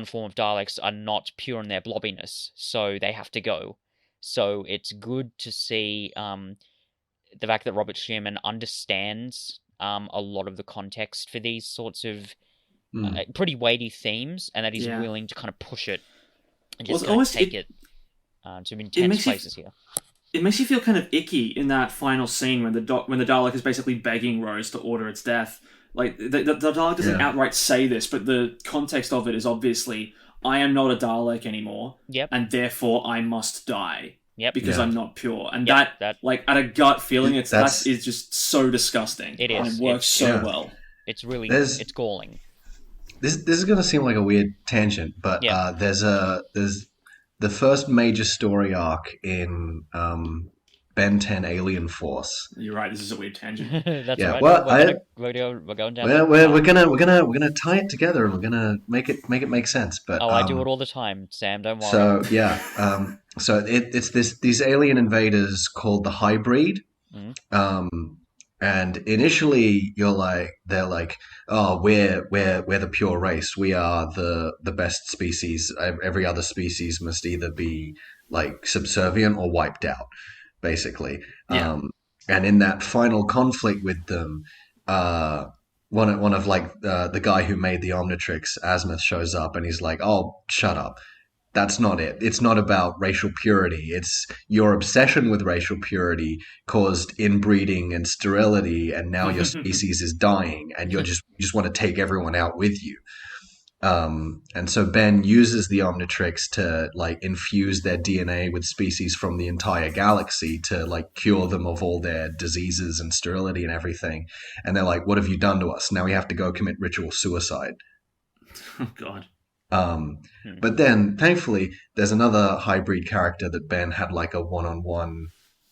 form of Daleks are not pure in their blobbiness, so they have to go. So it's good to see the fact that Robert Shearman understands a lot of the context for these sorts of pretty weighty themes, and that he's willing to kind of push it and just take it to intense places here. It makes you feel kind of icky in that final scene when the Dalek is basically begging Rose to order its death. Like, the Dalek doesn't outright say this, but the context of it is obviously, I am not a Dalek anymore, and therefore I must die. Because I'm not pure. And that, like, at a gut feeling, that is just so disgusting. It is. And it works so well. It's really, it's galling. This is going to seem like a weird tangent, but there's the first major story arc in Ben 10 Alien Force. You're right. This is a weird tangent. That's right. Well, we're going down. We're gonna tie it together, and we're gonna make it make sense. But I do it all the time, Sam. Don't worry. So so it's these alien invaders called the Hybrid. And initially they're like, oh, we're the pure race. We are the best species. Every other species must either be like subservient or wiped out, basically. And in that final conflict with them, one of like the guy who made the Omnitrix, Azimuth, shows up and he's like, oh, shut up. That's not it. It's not about racial purity. It's your obsession with racial purity caused inbreeding and sterility, and now your species is dying, and you just want to take everyone out with you. And so Ben uses the Omnitrix to like infuse their DNA with species from the entire galaxy to like cure them of all their diseases and sterility and everything. And they're like, "What have you done to us? Now we have to go commit ritual suicide." Oh God. Um, Hmm. but then, thankfully, there's another hybrid character that Ben had like a one-on-one,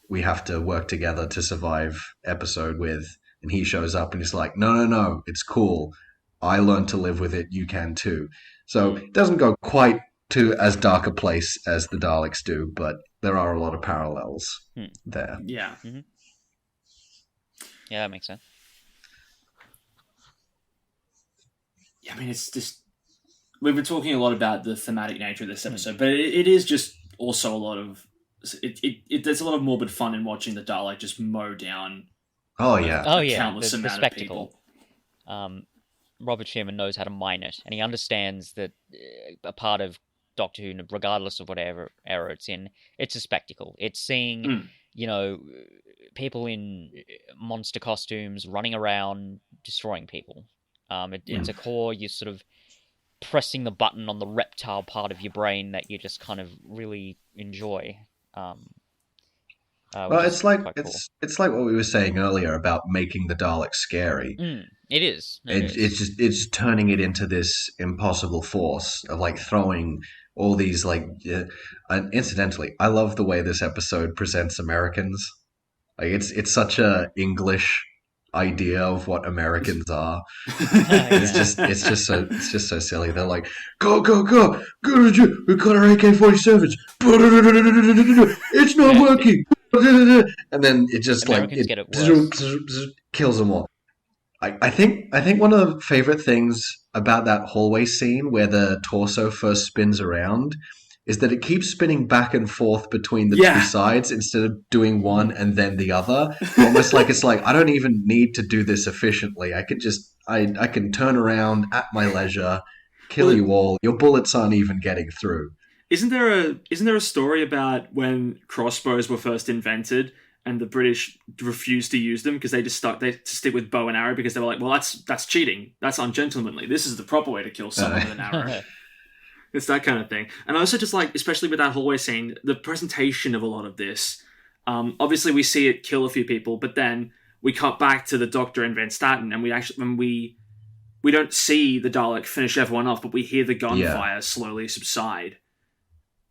we have to work together to survive episode with, and he shows up and he's like, "No, no, no, it's cool. I learned to live with it. You can too." So it doesn't go quite to as dark a place as the Daleks do, but there are a lot of parallels there. Yeah. Mm-hmm. Yeah, that makes sense. Yeah, I mean, it's just we've been talking a lot about the thematic nature of this episode, but it is just also a lot of there's a lot of morbid fun in watching the Dalek just mow down Oh yeah, countless the amount of spectacle. people. Robert Sherman knows how to mine it, and he understands that a part of Doctor Who, regardless of whatever era it's in, it's a spectacle. It's seeing, people in monster costumes running around destroying people. It's a core, you're sort of pressing the button on the reptile part of your brain that you just kind of really enjoy. well, Which is it's like quite cool. it's like what we were saying earlier about making the Daleks scary. It is. It is. It's turning it into this impossible force of like throwing all these like. And incidentally, I love the way this episode presents Americans. Like it's such a English idea of what Americans are. It's just so silly. They're like, go go go go! We got our AK-47s. It's not working. And then it just Americans get it worse. kills them all. I think one of the favorite things about that hallway scene where the torso first spins around is that it keeps spinning back and forth between the two sides instead of doing one and then the other. Almost like it's like I don't even need to do this efficiently. I can turn around at my leisure, kill you all. Your bullets aren't even getting through. Isn't there a story about when crossbows were first invented and the British refused to use them because they stick with bow and arrow because they were like, well, that's cheating, that's ungentlemanly. This is the proper way to kill someone with an arrow. It's that kind of thing. And I also just like, especially with that hallway scene, the presentation of a lot of this. Obviously, we see it kill a few people, but then we cut back to the Doctor and Van Staten, and we don't see the Dalek finish everyone off, but we hear the gunfire slowly subside.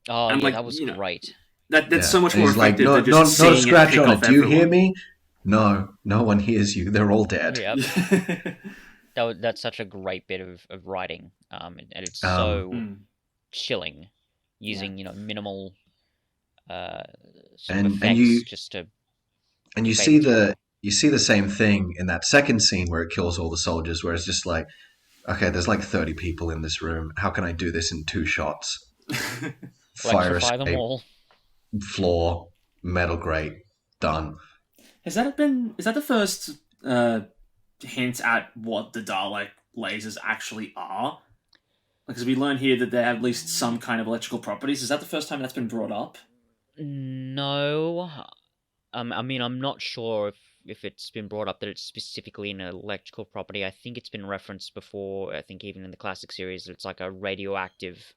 Oh, and that was great. That's so much more effective than just not a seeing scratch it on pick it. off Do you everyone. hear me? No, no one hears you. They're all dead. Yep. That's such a great bit of writing, and it's so chilling, using minimal sort of effects just to. And you see the same thing in that second scene where it kills all the soldiers, where it's just like, okay, there's like 30 people in this room. How can I do this in 2 shots? Fire Electrify escape, them all. floor, metal grate, done. Is that the first hint at what the Dalek lasers actually are? Because we learn here that they have at least some kind of electrical properties. Is that the first time that's been brought up? No. I mean, I'm not sure if it's been brought up that it's specifically an electrical property. I think it's been referenced before, I think even in the classic series, that it's like a radioactive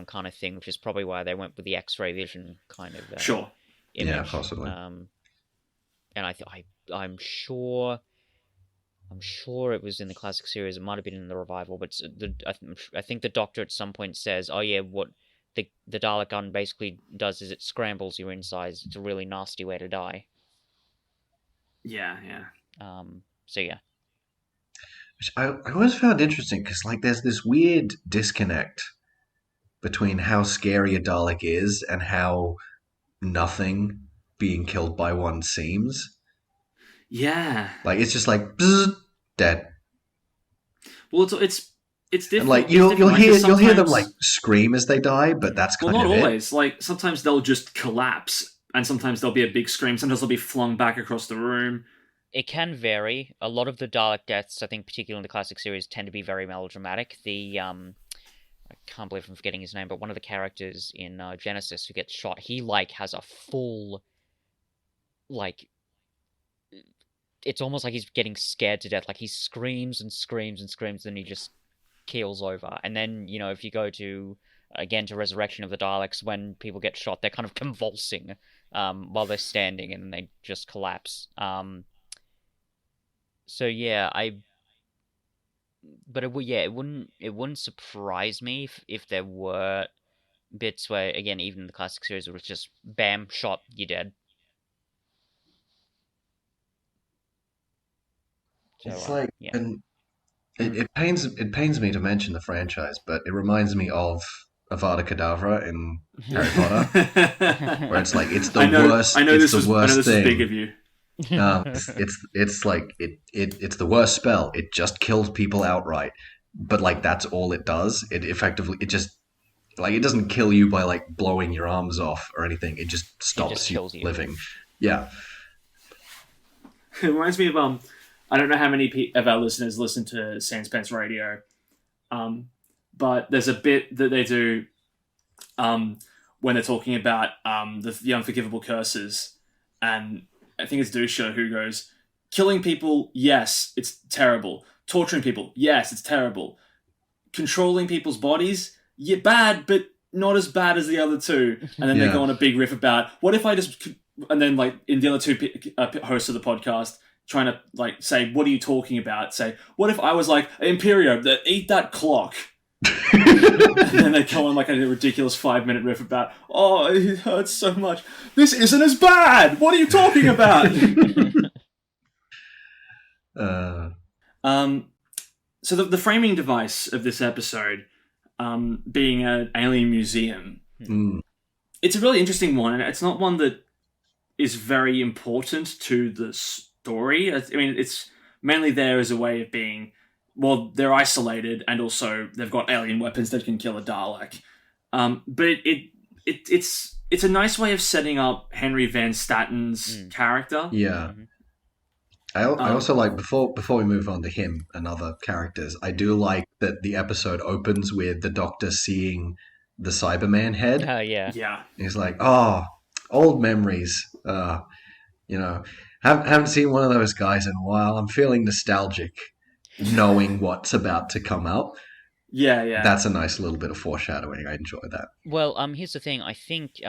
kind of thing, which is probably why they went with the X-ray vision kind of sure. image. Yeah, possibly. And I'm sure it was in the classic series. It might have been in the revival, but I think the Doctor at some point says, "Oh yeah, what the Dalek gun basically does is it scrambles your insides. It's a really nasty way to die." Yeah. So yeah. Which I always found interesting because like there's this weird disconnect between how scary a Dalek is and how nothing being killed by one seems. Yeah. Like it's just like bzz, dead. Well, it's different. And like you'll hear them like scream as they die, but that's kind of it. Well, not always. Like sometimes they'll just collapse, and sometimes there'll be a big scream. Sometimes they'll be flung back across the room. It can vary. A lot of the Dalek deaths, I think, particularly in the classic series, tend to be very melodramatic. I can't believe I'm forgetting his name, but one of the characters in Genesis who gets shot, he like has a full, like, it's almost like he's getting scared to death. Like he screams and screams and screams, and he just keels over. And then, if you go to, again, to Resurrection of the Daleks, when people get shot, they're kind of convulsing while they're standing, and they just collapse. So yeah, but it wouldn't surprise me if there were bits where, again, even in the classic series, it was just bam, shot, you're dead. So, It's like, yeah. and it pains me to mention the franchise, but it reminds me of Avada Kedavra in Harry Potter, where it's like it's the worst. I know it's this the worst was thing. big of you. It's like it's the worst spell. It just kills people outright. But like that's all it does. It effectively it just like it doesn't kill you by like blowing your arms off or anything. It just stops you living. Yeah. It reminds me of I don't know how many of our listeners listen to Sandspence Radio, but there's a bit that they do when they're talking about the unforgivable curses, and I think it's Dusha who goes, killing people, yes, it's terrible. Torturing people, yes, it's terrible. Controlling people's bodies, yeah, bad, but not as bad as the other two. And then they go on a big riff about, what if I just... And then, like, in the other two hosts of the podcast, trying to, like, say, what are you talking about? Say, what if I was like, Imperio, eat that clock? And then they go on like a ridiculous 5-minute riff about, oh, it hurts so much. This isn't as bad. What are you talking about? So the framing device of this episode, being an alien museum, it's a really interesting one, and it's not one that is very important to the story. I mean, it's mainly there as a way of being, well, they're isolated, and also they've got alien weapons that can kill a Dalek. But it's a nice way of setting up Henry Van Statten's character. Yeah. I also like, before we move on to him and other characters, I do like that the episode opens with the Doctor seeing the Cyberman head. Yeah. Yeah. He's like, oh, old memories. Haven't seen one of those guys in a while. I'm feeling nostalgic, knowing what's about to come up. Yeah. That's a nice little bit of foreshadowing. I enjoy that. Well, here's the thing. I think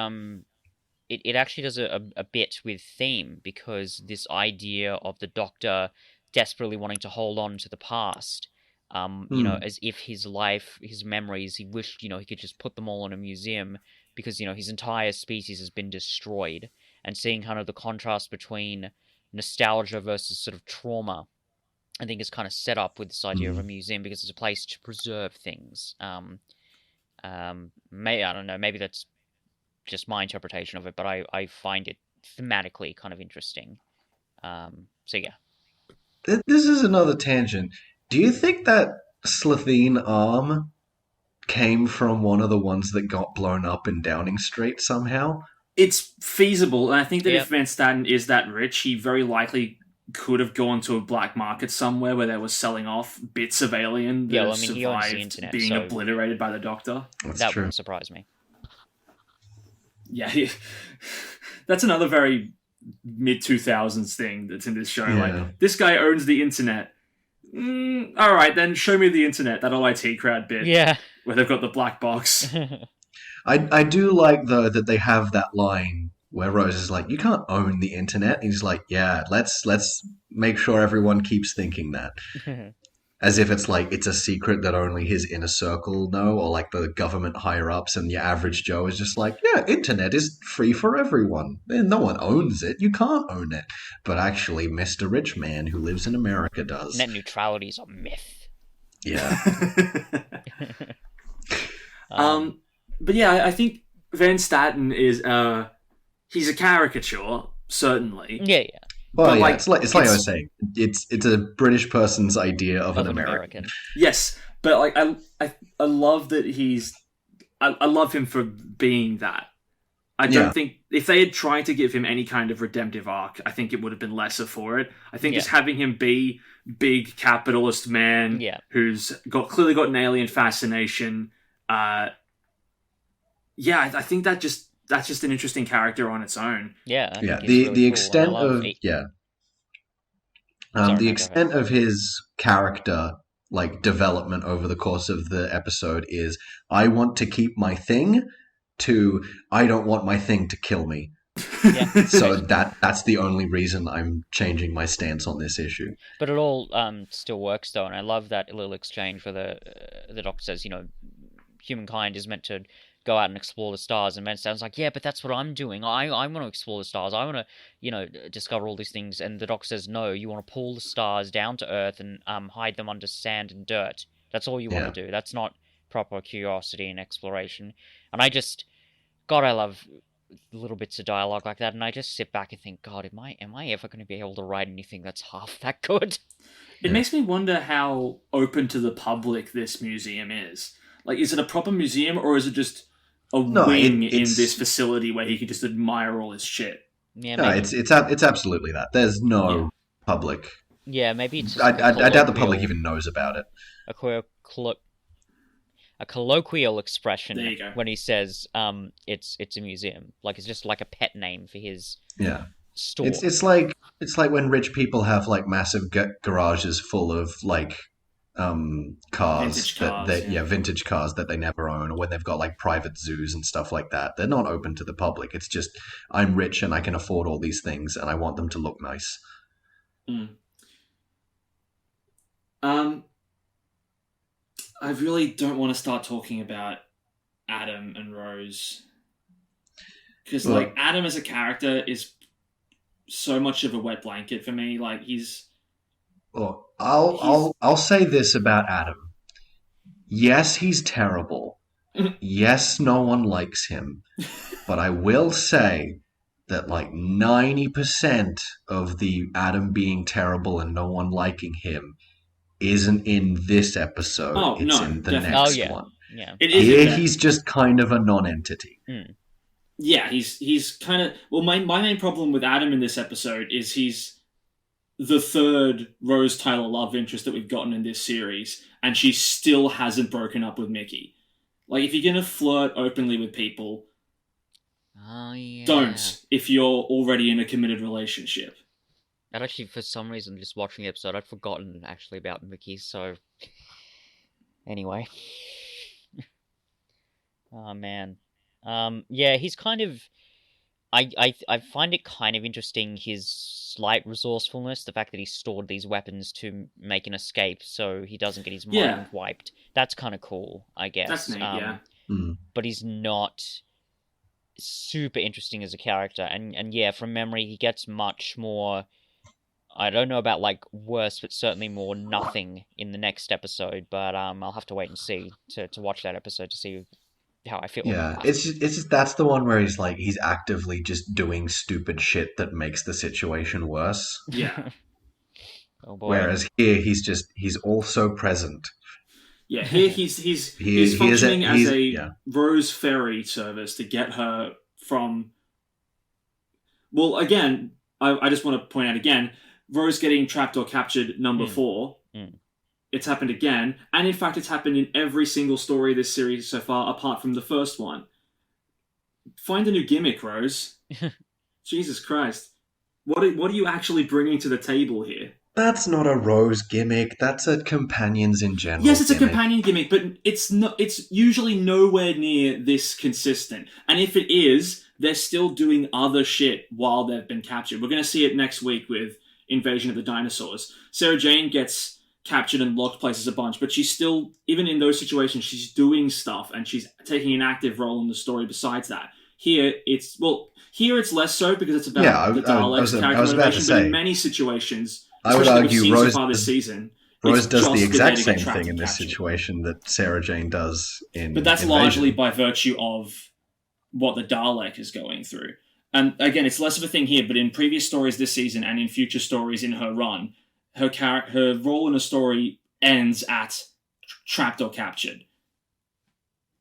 it actually does a bit with theme, because this idea of the Doctor desperately wanting to hold on to the past, as if his life, his memories, he wished, he could just put them all in a museum, because, his entire species has been destroyed, and seeing kind of the contrast between nostalgia versus sort of trauma, I think is kind of set up with this idea of a museum, because it's a place to preserve things. I don't know, maybe that's just my interpretation of it, but I find it thematically kind of interesting. So yeah. This is another tangent. Do you think that Slitheen arm came from one of the ones that got blown up in Downing Street somehow? It's feasible, and I think that if Van Statten is that rich, he very likely could have gone to a black market somewhere where they were selling off bits of alien that survived being obliterated by the Doctor. That wouldn't surprise me. Yeah, that's another very mid-2000s thing that's in this show. Yeah. Like, this guy owns the internet. All right, then show me the internet, that OIT crowd bit. Yeah. Where they've got the black box. I do like, though, that they have that line where Rose is like, you can't own the internet. And he's like, yeah, let's make sure everyone keeps thinking that. As if it's like, it's a secret that only his inner circle know, or like the government higher ups, and the average Joe is just like, yeah, internet is free for everyone. No one owns it. You can't own it. But actually, Mr. Rich Man who lives in America does. Net neutrality is a myth. Yeah. But yeah, I think Van Statten is, he's a caricature, certainly. Yeah. Well, yeah, it's like I was saying. It's a British person's idea of an American. Yes, but like I love that I love him for being that. I don't think if they had tried to give him any kind of redemptive arc, I think it would have been lesser for it. I think just having him be big capitalist man who's clearly got an alien fascination. I think that's just an interesting character on its own. Yeah. The extent of the extent of his character, like development over the course of the episode is I want to keep my thing to I don't want my thing to kill me. Yeah. So that's the only reason I'm changing my stance on this issue. But it all still works though, and I love that little exchange where the Doctor says, you know, humankind is meant to go out and explore the stars, and Ben sounds like, yeah, but that's what I'm doing. I want to explore the stars. I want to, you know, discover all these things. And the Doctor says, no, you want to pull the stars down to Earth and hide them under sand and dirt. That's all you want to do. That's not proper curiosity and exploration. And I just, God, I love little bits of dialogue like that, and I just sit back and think, God, am I ever going to be able to write anything that's half that good? It makes me wonder how open to the public this museum is. Like, is it a proper museum, or is it just a wing in this facility where he can just admire all his shit? Yeah, no, it's absolutely that. There's no public. Yeah, maybe it's. I doubt the public even knows about it. A colloquial expression There you go. when he says it's a museum, like it's just like a pet name for his store. It's like when rich people have like massive garages full of like cars vintage cars that they never own, or when they've got like private zoos and stuff like that. They're not open to the public. It's just I'm rich and I can afford all these things and I want them to look nice. I really don't want to start talking about Adam and Rose, because like Adam as a character is so much of a wet blanket for me. Like he's. Well, I'll say this about Adam. Yes, he's terrible. Yes, no one likes him. But I will say that like 90% of the Adam being terrible and no one liking him isn't in this episode. It's in the next one. Yeah. Here he's just kind of a non-entity. Yeah, he's kind of... Well, my main problem with Adam in this episode is he's the third Rose Tyler love interest that we've gotten in this series, and she still hasn't broken up with Mickey. Like, if you're going to flirt openly with people, don't if you're already in a committed relationship. I'd actually, for some reason, just watching the episode, I'd forgotten actually about Mickey, so... Anyway. Oh, man. Yeah, he's kind of... I find it kind of interesting, his slight resourcefulness, the fact that he stored these weapons to make an escape so he doesn't get his mind wiped. That's kind of cool, I guess. That's neat, yeah. But he's not super interesting as a character, and yeah, from memory, he gets much more... I don't know about, like, worse, but certainly more nothing in the next episode, but I'll have to wait and see to watch that episode to see how I feel. Yeah, it's just that's the one where he's actively just doing stupid shit that makes the situation worse. Yeah. Oh boy. Whereas here he's also present. Yeah, here he's functioning as a Rose ferry service to get her from... Well, again, I just want to point out again, Rose getting trapped or captured number 4. It's happened again, and in fact it's happened in every single story of this series so far, apart from the first one. Find a new gimmick, Rose. Jesus Christ. What are you actually bringing to the table here? That's not a Rose gimmick. That's a companions in general. Yes, it's a companion gimmick, but it's usually nowhere near this consistent. And if it is, they're still doing other shit while they've been captured. We're going to see it next week with Invasion of the Dinosaurs. Sarah Jane gets captured and locked places a bunch, but she's still, even in those situations, she's doing stuff and she's taking an active role in the story besides that. Here it's less so because it's about the Daleks' character motivation, but in many situations, I would argue Rose this season, does the exact same thing in this situation that Sarah Jane does in... But that's Invasion. largely by virtue of what the Dalek is going through. And again, it's less of a thing here, but in previous stories this season and in future stories in her run, her role in a story ends at trapped or captured.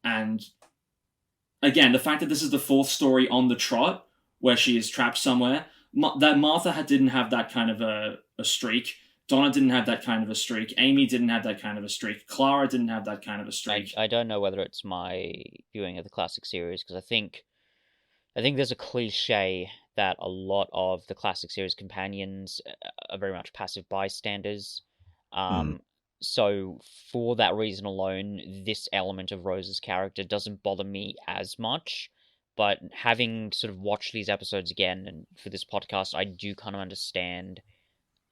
And again, the fact that this is the 4th story on the trot, where she is trapped somewhere, that Martha didn't have that kind of a streak. Donna didn't have that kind of a streak. Amy didn't have that kind of a streak. Clara didn't have that kind of a streak. I don't know whether it's my viewing of the classic series, because I think there's a cliche that a lot of the classic series companions are very much passive bystanders. So for that reason alone, this element of Rose's character doesn't bother me as much. But having sort of watched these episodes again and for this podcast, I do kind of understand,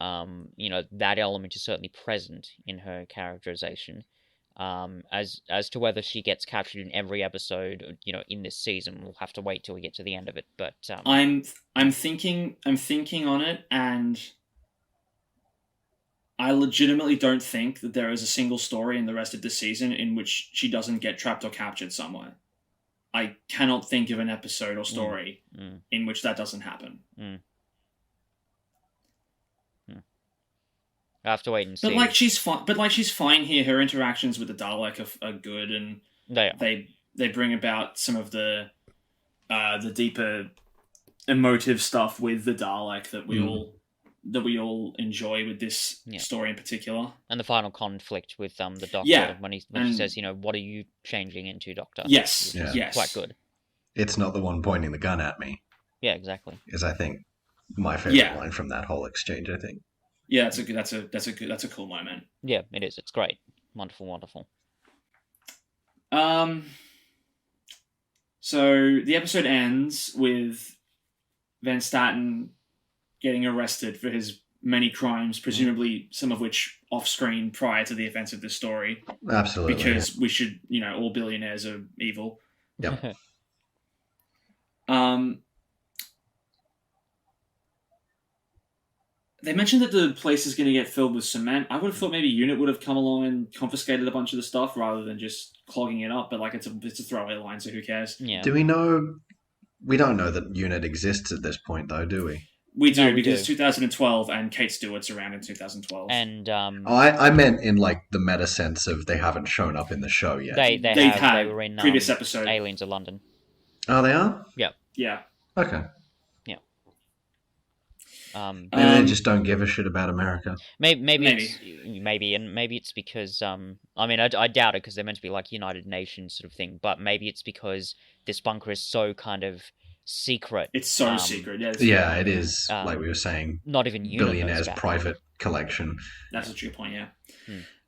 that element is certainly present in her characterization. As to whether she gets captured in every episode, in this season, we'll have to wait till we get to the end of it. But I'm thinking on it, and I legitimately don't think that there is a single story in the rest of the season in which she doesn't get trapped or captured somewhere. I cannot think of an episode or story in which that doesn't happen. I have to wait and see. But like she's fine. But like she's fine here. Her interactions with the Dalek are good, and they bring about some of the deeper emotive stuff with the Dalek that we all enjoy with this story in particular. And the final conflict with the Doctor when he says, "What are you changing into, Doctor?" Yes, yes, quite good. It's not the one pointing the gun at me. Yeah, exactly. Is I think my favorite line from that whole exchange. I think. Yeah, that's a cool moment. Yeah, it is. It's great. Wonderful, wonderful. So the episode ends with Van Staten getting arrested for his many crimes, presumably some of which off-screen prior to the events of this story. Absolutely. Because we should, all billionaires are evil. Yep. They mentioned that the place is going to get filled with cement. I would have thought maybe UNIT would have come along and confiscated a bunch of the stuff rather than just clogging it up. But like it's a throwaway line, so who cares? Yeah. Do we know? We don't know that UNIT exists at this point, though, do we? We do, because it's 2012 and Kate Stewart's around in 2012. And I meant in like the meta sense of they haven't shown up in the show yet. They were in previous episode. Aliens of London. Oh, they are? Yeah. Okay. Maybe they just don't give a shit about America. Maybe it's because I doubt it because they're meant to be like United Nations sort of thing, but maybe it's because this bunker is so kind of secret. It's so secret. Yeah, it is. Like we were saying, not even billionaires' private collection. That's a true point. Yeah.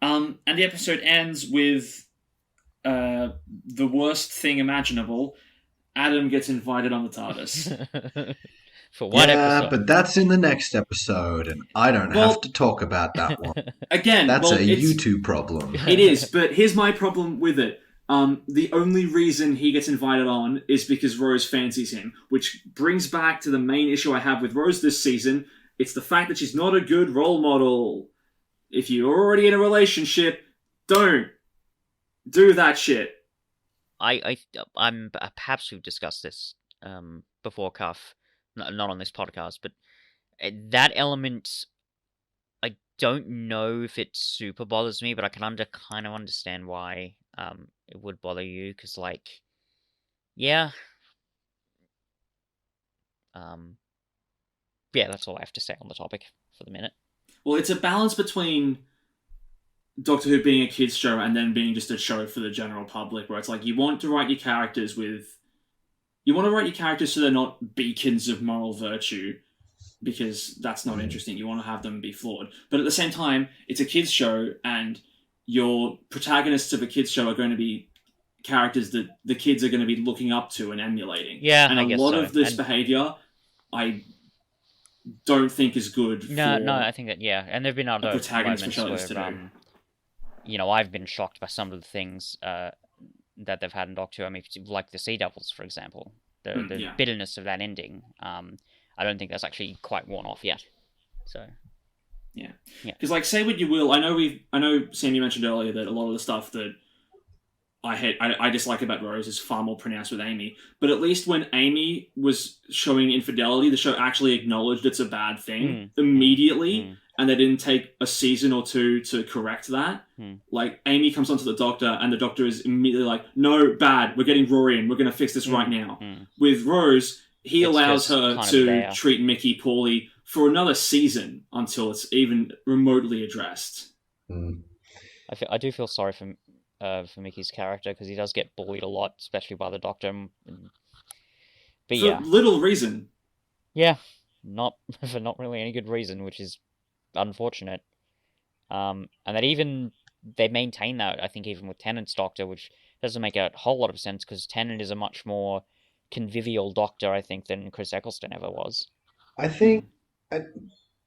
And the episode ends with the worst thing imaginable. Adam gets invited on the TARDIS. For one episode. But that's in the next episode, and I don't have to talk about that one. Again, that's a YouTube problem. It is, but here's my problem with it. The only reason he gets invited on is because Rose fancies him, which brings back to the main issue I have with Rose this season. It's the fact that she's not a good role model. If you're already in a relationship, don't do that shit. I'm perhaps we've discussed this before, Cuff. Not on this podcast, but that element, I don't know if it super bothers me, but I can kind of understand why it would bother you, because, like, yeah, that's all I have to say on the topic for the minute. Well, it's a balance between Doctor Who being a kids show and then being just a show for the general public, where it's like you want to write your characters so they're not beacons of moral virtue, because that's not interesting. You want to have them be flawed. But at the same time, it's a kids show, and your protagonists of a kids show are going to be characters that the kids are going to be looking up to and emulating. Yeah, and a lot of this behavior, I don't think is good. No, I think that and there've been other protagonists moments where I've been shocked by some of the things that they've had in Doctor Who. I mean, like the Sea Devils, for example, the bitterness of that ending. I don't think that's actually quite worn off yet. So, yeah. Because, like, say what you will, I know Sam, you mentioned earlier that a lot of the stuff that I dislike about Rose is far more pronounced with Amy. But at least when Amy was showing infidelity, the show actually acknowledged it's a bad thing immediately. And they didn't take a season or two to correct that. Like, Amy comes onto the Doctor, and the Doctor is immediately like, no, bad, we're getting Rory in, we're going to fix this right now. With Rose, he allows her to treat Mickey poorly for another season until it's even remotely addressed. I do feel sorry for Mickey's character, because he does get bullied a lot, especially by the Doctor. But for little reason. Yeah, for not really any good reason, which is unfortunate. And that even they maintain that, I think, even with Tennant's Doctor, which doesn't make a whole lot of sense because Tennant is a much more convivial Doctor, I think, than Chris Eccleston ever was. I think, I,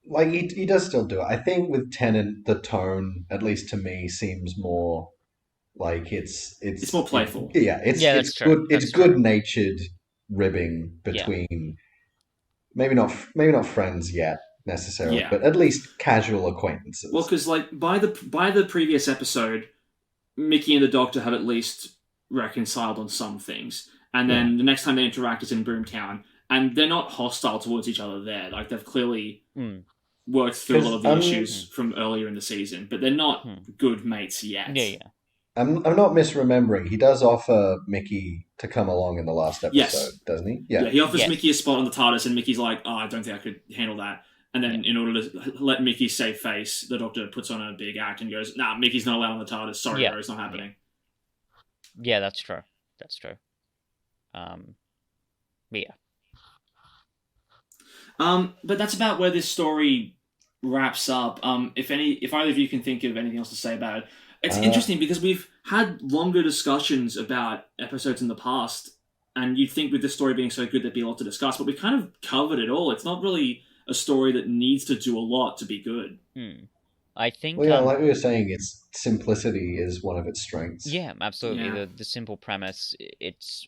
like he does still do it. I think with Tennant, the tone, at least to me, seems more like It's more playful. yeah, Yeah, it's that's true. good. It's That's true. good natured ribbing Yeah. between maybe not friends yet necessarily, Yeah. but at least casual Well, acquaintances. because like by the previous episode, Mickey and the Doctor have at least reconciled on some things, and Yeah, then the next time they interact is in Boomtown, and they're not hostile towards each other there. Like they've clearly Mm. worked through a lot because of the issues from earlier in the season, but they're not Hmm. good mates yet. Yeah. I'm not misremembering. He does offer Mickey to come along in the last episode, Yes. doesn't he? Yeah, Yeah. he offers Yes. Mickey a spot on the TARDIS, and Mickey's like, "Oh, I don't think I could handle that." And then, in order to let Mickey save face, the Doctor puts on a big act and goes, "Nah, Mickey's not allowed on the TARDIS. Sorry, Yeah. bro, it's not happening." Yeah, that's true. That's true. But yeah. But that's about where this story wraps up. If either of you can think of anything else to say about it, it's interesting because we've had longer discussions about episodes in the past, and you'd think with this story being so good there'd be a lot to discuss, but we've kind of covered it all. It's not really a story that needs to do a lot to be good. I think. Well, yeah, like we were saying, its simplicity is one of its strengths. Yeah, absolutely. Yeah. The simple premise, it's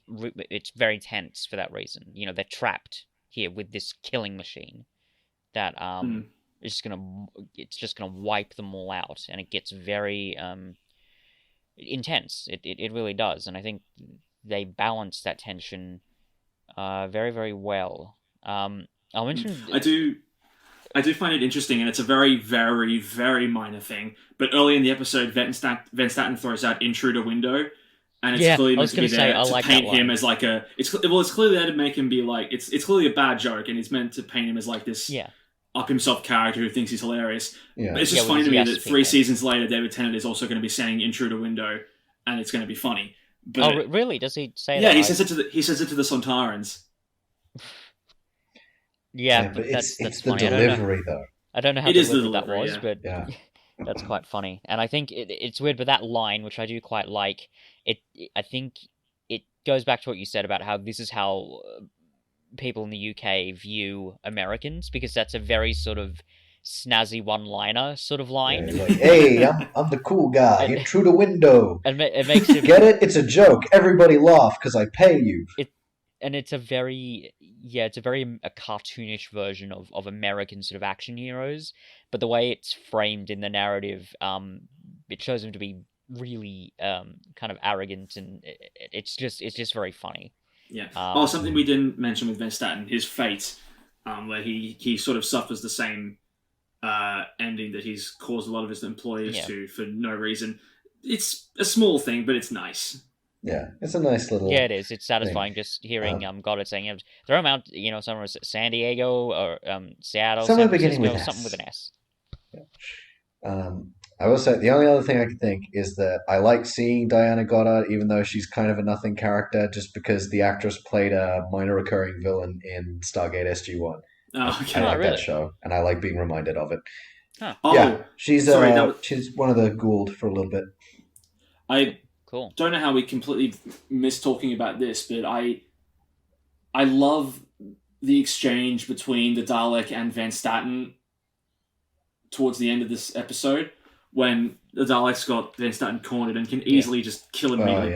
very tense for that reason. You know, they're trapped here with this killing machine that is just gonna wipe them all out, and it gets very intense. It really does, and I think they balance that tension very, very well. I'll mention. I do find it interesting, and it's a very, very, very minor thing. But early in the episode, Van Statten throws out "intruder window," and it's clearly meant to be there to paint him as like a. It's clearly there to make him be like it's clearly a bad joke, and it's meant to paint him as like this up himself character who thinks he's hilarious. Yeah. But it's just funny to me that 3 seasons later, David Tennant is also going to be saying "intruder window," and it's going to be funny. But, really? Does he say that? Yeah, he says it to the Sontarans. Yeah, but that's the funny. delivery, though. I don't know how It is the deliberate that delivery, was, yeah. but Yeah. that's quite funny. And I think it's weird, but that line, which I do quite like, I think it goes back to what you said about how this is how people in the UK view Americans, because that's a very sort of snazzy one-liner sort of line. Yeah, like, hey, I'm the cool guy. Intruder window. And it makes it Get it? It's a joke. Everybody laugh because I pay you. And it's a very a cartoonish version of American sort of action heroes, but the way it's framed in the narrative, it shows them to be really kind of arrogant, and it's just very funny. Yeah. Something we didn't mention with Van Statten, his fate, where he sort of suffers the same ending that he's caused a lot of his employers to for no reason. It's a small thing, but it's nice. Yeah, it's a nice little. Yeah, it is. It's satisfying just hearing Goddard saying, "Throw him out." You know, somewhere San Diego or Seattle, somewhere San beginning Francisco, with S. something with an S. Yeah. I will say the only other thing I can think is that I like seeing Diana Goddard, even though she's kind of a nothing character, just because the actress played a minor recurring villain in Stargate SG-1. Oh, okay. I like really? that show, and I like being reminded of it. Huh. Yeah, she's sorry, she's one of the Gould for a little bit. Cool. Don't know how we completely missed talking about this, but I love the exchange between the Dalek and Van Statten towards the end of this episode when the Dalek's got Van Statten cornered and can easily just kill him immediately,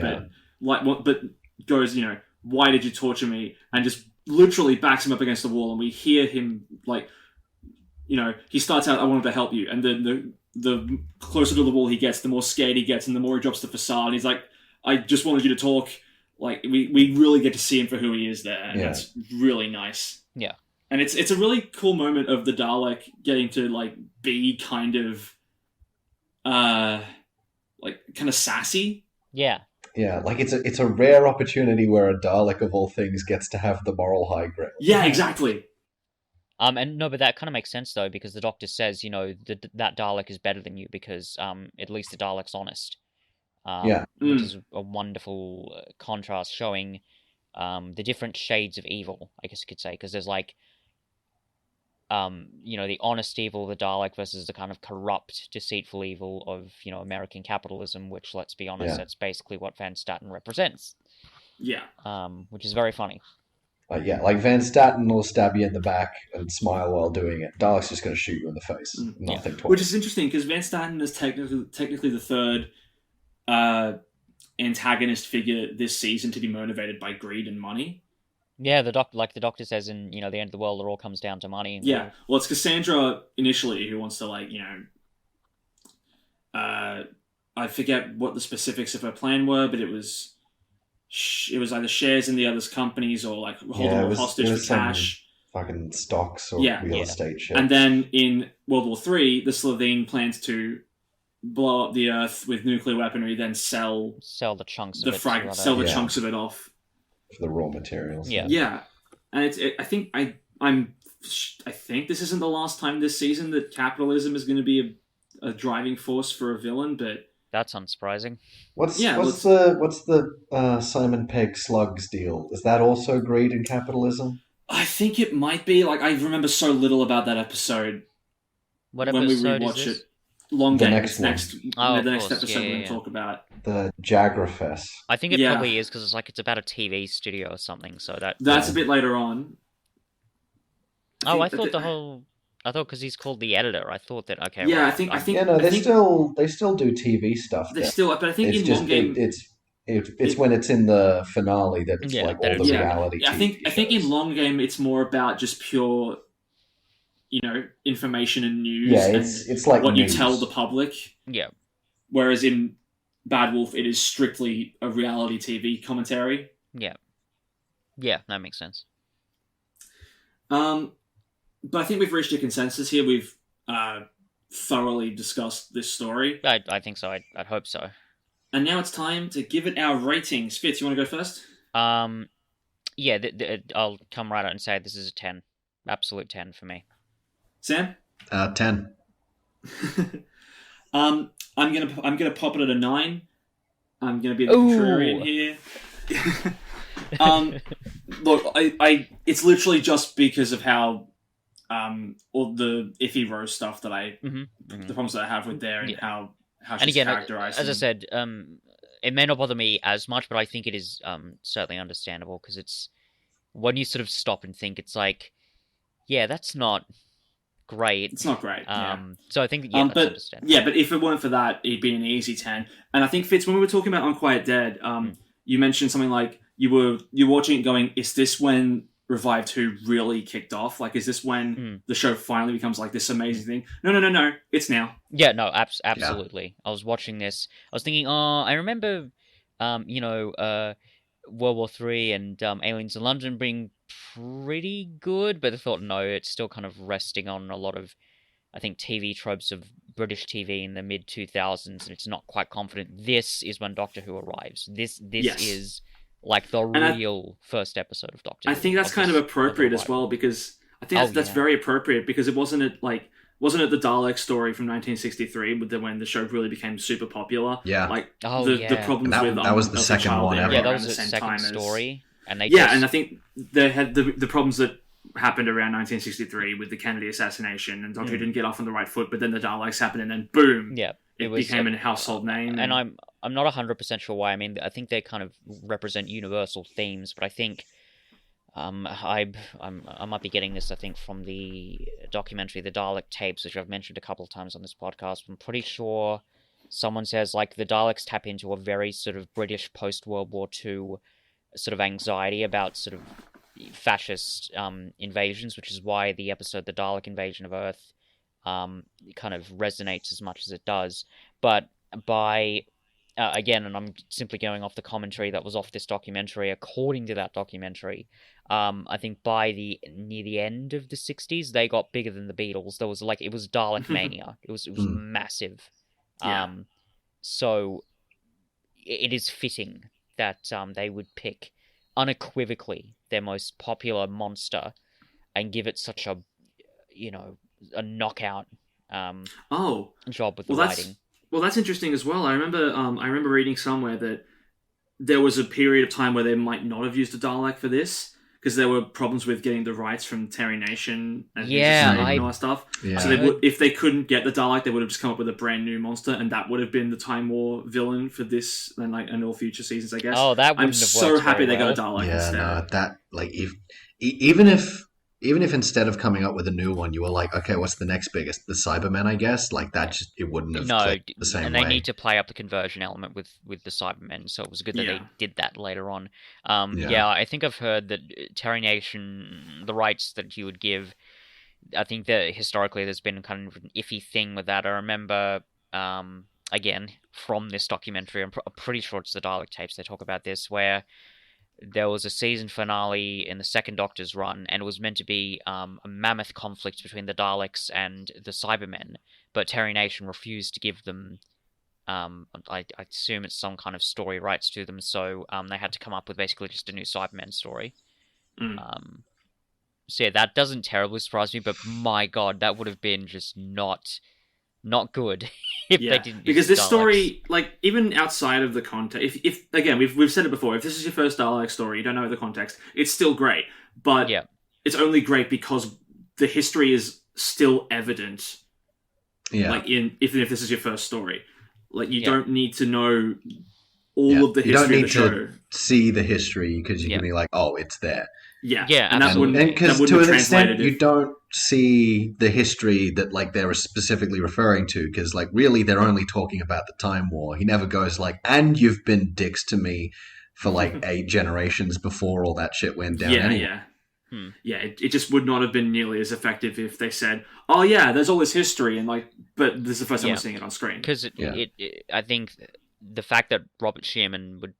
but goes, why did you torture me? And just literally backs him up against the wall, and we hear him he starts out, I wanted to help you, and then the closer to the wall he gets, the more scared he gets, and the more he drops the facade. He's like, I just wanted you to talk. Like, we really get to see him for who he is there, and that's really nice. Yeah. And it's a really cool moment of the Dalek getting to, like, be kind of, kind of sassy. Yeah. Yeah, like it's a rare opportunity where a Dalek of all things gets to have the moral high ground. Yeah, exactly. And no, but that kind of makes sense though, because the Doctor says, that Dalek is better than you because, at least the Dalek's honest. Which is a wonderful contrast, showing the different shades of evil, I guess you could say, because there's like the honest evil, the Dalek, versus the kind of corrupt, deceitful evil of, American capitalism, which, let's be honest, Yeah. that's basically what Van Staten represents. Yeah. Which is very funny. Like Van Staten will stab you in the back and smile while doing it. Dalek's just going to shoot you in the face. Not think twice. Which is interesting because Van Staten is technically the third antagonist figure this season to be motivated by greed and money. Yeah, the doctor says in the end of the world, it all comes down to money. Yeah, well, it's Cassandra initially who wants to I forget what the specifics of her plan were, but it was either shares in the other's companies or like hold them hostage for cash. Fucking stocks or real estate shit. And then in World War III, the Slovene plans to blow up the Earth with nuclear weaponry, then sell the chunks of chunks of it off for the raw materials. Yeah, and I think this isn't the last time this season that capitalism is going to be a driving force for a villain, but that's unsurprising. What's the Simon Pegg Slugs deal? Is that also greed and capitalism? I think it might be. Like, I remember so little about that episode. What episode we rewatch is this? It. Long Game. Next next episode we're going to talk about. The Jagrafest. I think it probably is because it's about a TV studio or something. So that's a bit later on. I thought because he's called the editor. I thought that okay. Yeah, well, I think. They still do TV stuff. But I think in Long Game, it's when it's in the finale that it's like all the reality. Yeah, I think in Long Game it's more about just pure, information and news. Yeah, it's like what news. You tell the public. Yeah. Whereas in Bad Wolf, it is strictly a reality TV commentary. Yeah. Yeah, that makes sense. But I think we've reached a consensus here. We've thoroughly discussed this story. I think so. I'd hope so. And now it's time to give it our ratings. Fitz, you want to go first? Yeah, I'll come right out and say this is a 10. Absolute 10 for me. Sam? 10. I'm gonna pop it at a 9. I'm gonna be the contrarian here. Look, it's literally just because of how all the iffy Rose stuff that the problems that I have with there and how she's characterized. As I said, it may not bother me as much, but I think it is certainly understandable because it's when you sort of stop and think, it's like, yeah, that's not great. It's not great. So I think that's understandable. Yeah, but if it weren't for that, it'd be an easy 10. And I think Fitz, when we were talking about Unquiet Dead, you mentioned something like you were watching it going, is this when Revive 2 really kicked off? Like, is this when the show finally becomes like this amazing thing? No. It's now. Yeah, no, absolutely. Yeah. I was watching this. I was thinking, I remember, World War III and Aliens in London being pretty good, but I thought, no, it's still kind of resting on a lot of, I think, TV tropes of British TV in the mid-2000s, and it's not quite confident. This is when Doctor Who arrives. This is like the real first episode of Doctor Who. I think that's kind of appropriate as well, because I think that's very appropriate, because it wasn't it the Dalek story from 1963 when the show really became super popular? Yeah. The problems that was the second one ever. Yeah, that was the second story. And and I think they had the problems that happened around 1963 with the Kennedy assassination, and Doctor Who didn't get off on the right foot, but then the Daleks happened, and then boom, it became a household name. And I'm not 100% sure why. I mean, I think they kind of represent universal themes, but I think I might be getting this, I think, from the documentary, The Dalek Tapes, which I've mentioned a couple of times on this podcast. I'm pretty sure someone says, like, the Daleks tap into a very sort of British post-World War II sort of anxiety about sort of fascist invasions, which is why the episode The Dalek Invasion of Earth kind of resonates as much as it does. But by again, and I'm simply going off the commentary that was off this documentary, according to that documentary, I think by near the end of the 60s, they got bigger than the Beatles. There was it was Dalek mania. It was massive. So it is fitting that they would pick unequivocally their most popular monster and give it such a knockout job with the writing. Well, that's interesting as well. I remember reading somewhere that there was a period of time where they might not have used a Dalek for this, because there were problems with getting the rights from Terry Nation and who to Yeah, save and all that stuff. Yeah. So they would, if they couldn't get the Dalek, they would have just come up with a brand new monster, and that would have been the Time War villain for this and like and all future seasons, I guess. Oh, that I'm wouldn't have so worked happy very they got a well. Dalek Yeah, instead. no, that like even if instead of coming up with a new one, you were like, okay, what's the next biggest? The Cybermen, I guess. Like that, just it wouldn't have No, clicked the same and way. they need to play up the conversion element with the Cybermen, so it was good that they Yeah. did that later on. Yeah. Yeah, I think I've heard that Terry Nation, the rights that you would give, I think that historically there's been kind of an iffy thing with that. I remember, again, from this documentary, I'm pretty sure it's the Dalek tapes, they talk about this, where there was a season finale in the second Doctor's run, and it was meant to be a mammoth conflict between the Daleks and the Cybermen, but Terry Nation refused to give them. I assume it's some kind of story rights to them, so they had to come up with basically just a new Cybermen story. Mm. So yeah, that doesn't terribly surprise me, but my god, that would have been just not good if they Yeah, didn't use because the this Daleks. story, like even outside of the context, if again we've said it before, if this is your first Dalek story, you don't know the context, it's still great, but Yeah. it's only great because the history is still evident. Yeah. Like even if this is your first story, like you Yeah. don't need to know all Yeah. of the You don't history of need the show. to see the history because you Yeah. can be like, oh, it's there. Yeah, Yeah, and that absolutely. wouldn't And because that wouldn't to have an extent, translated you if don't see the history that like they're specifically referring to because like really they're only talking about the Time War. He never goes like, and you've been dicks to me for like 8 generations before all that shit went down. yeah, anyway. yeah. Hmm. Yeah, it just would not have been nearly as effective if they said, "Oh yeah, there's all this history," and like, but this is the first time Yeah. we're seeing it on screen. Because Yeah. I think the fact that Robert Shearman would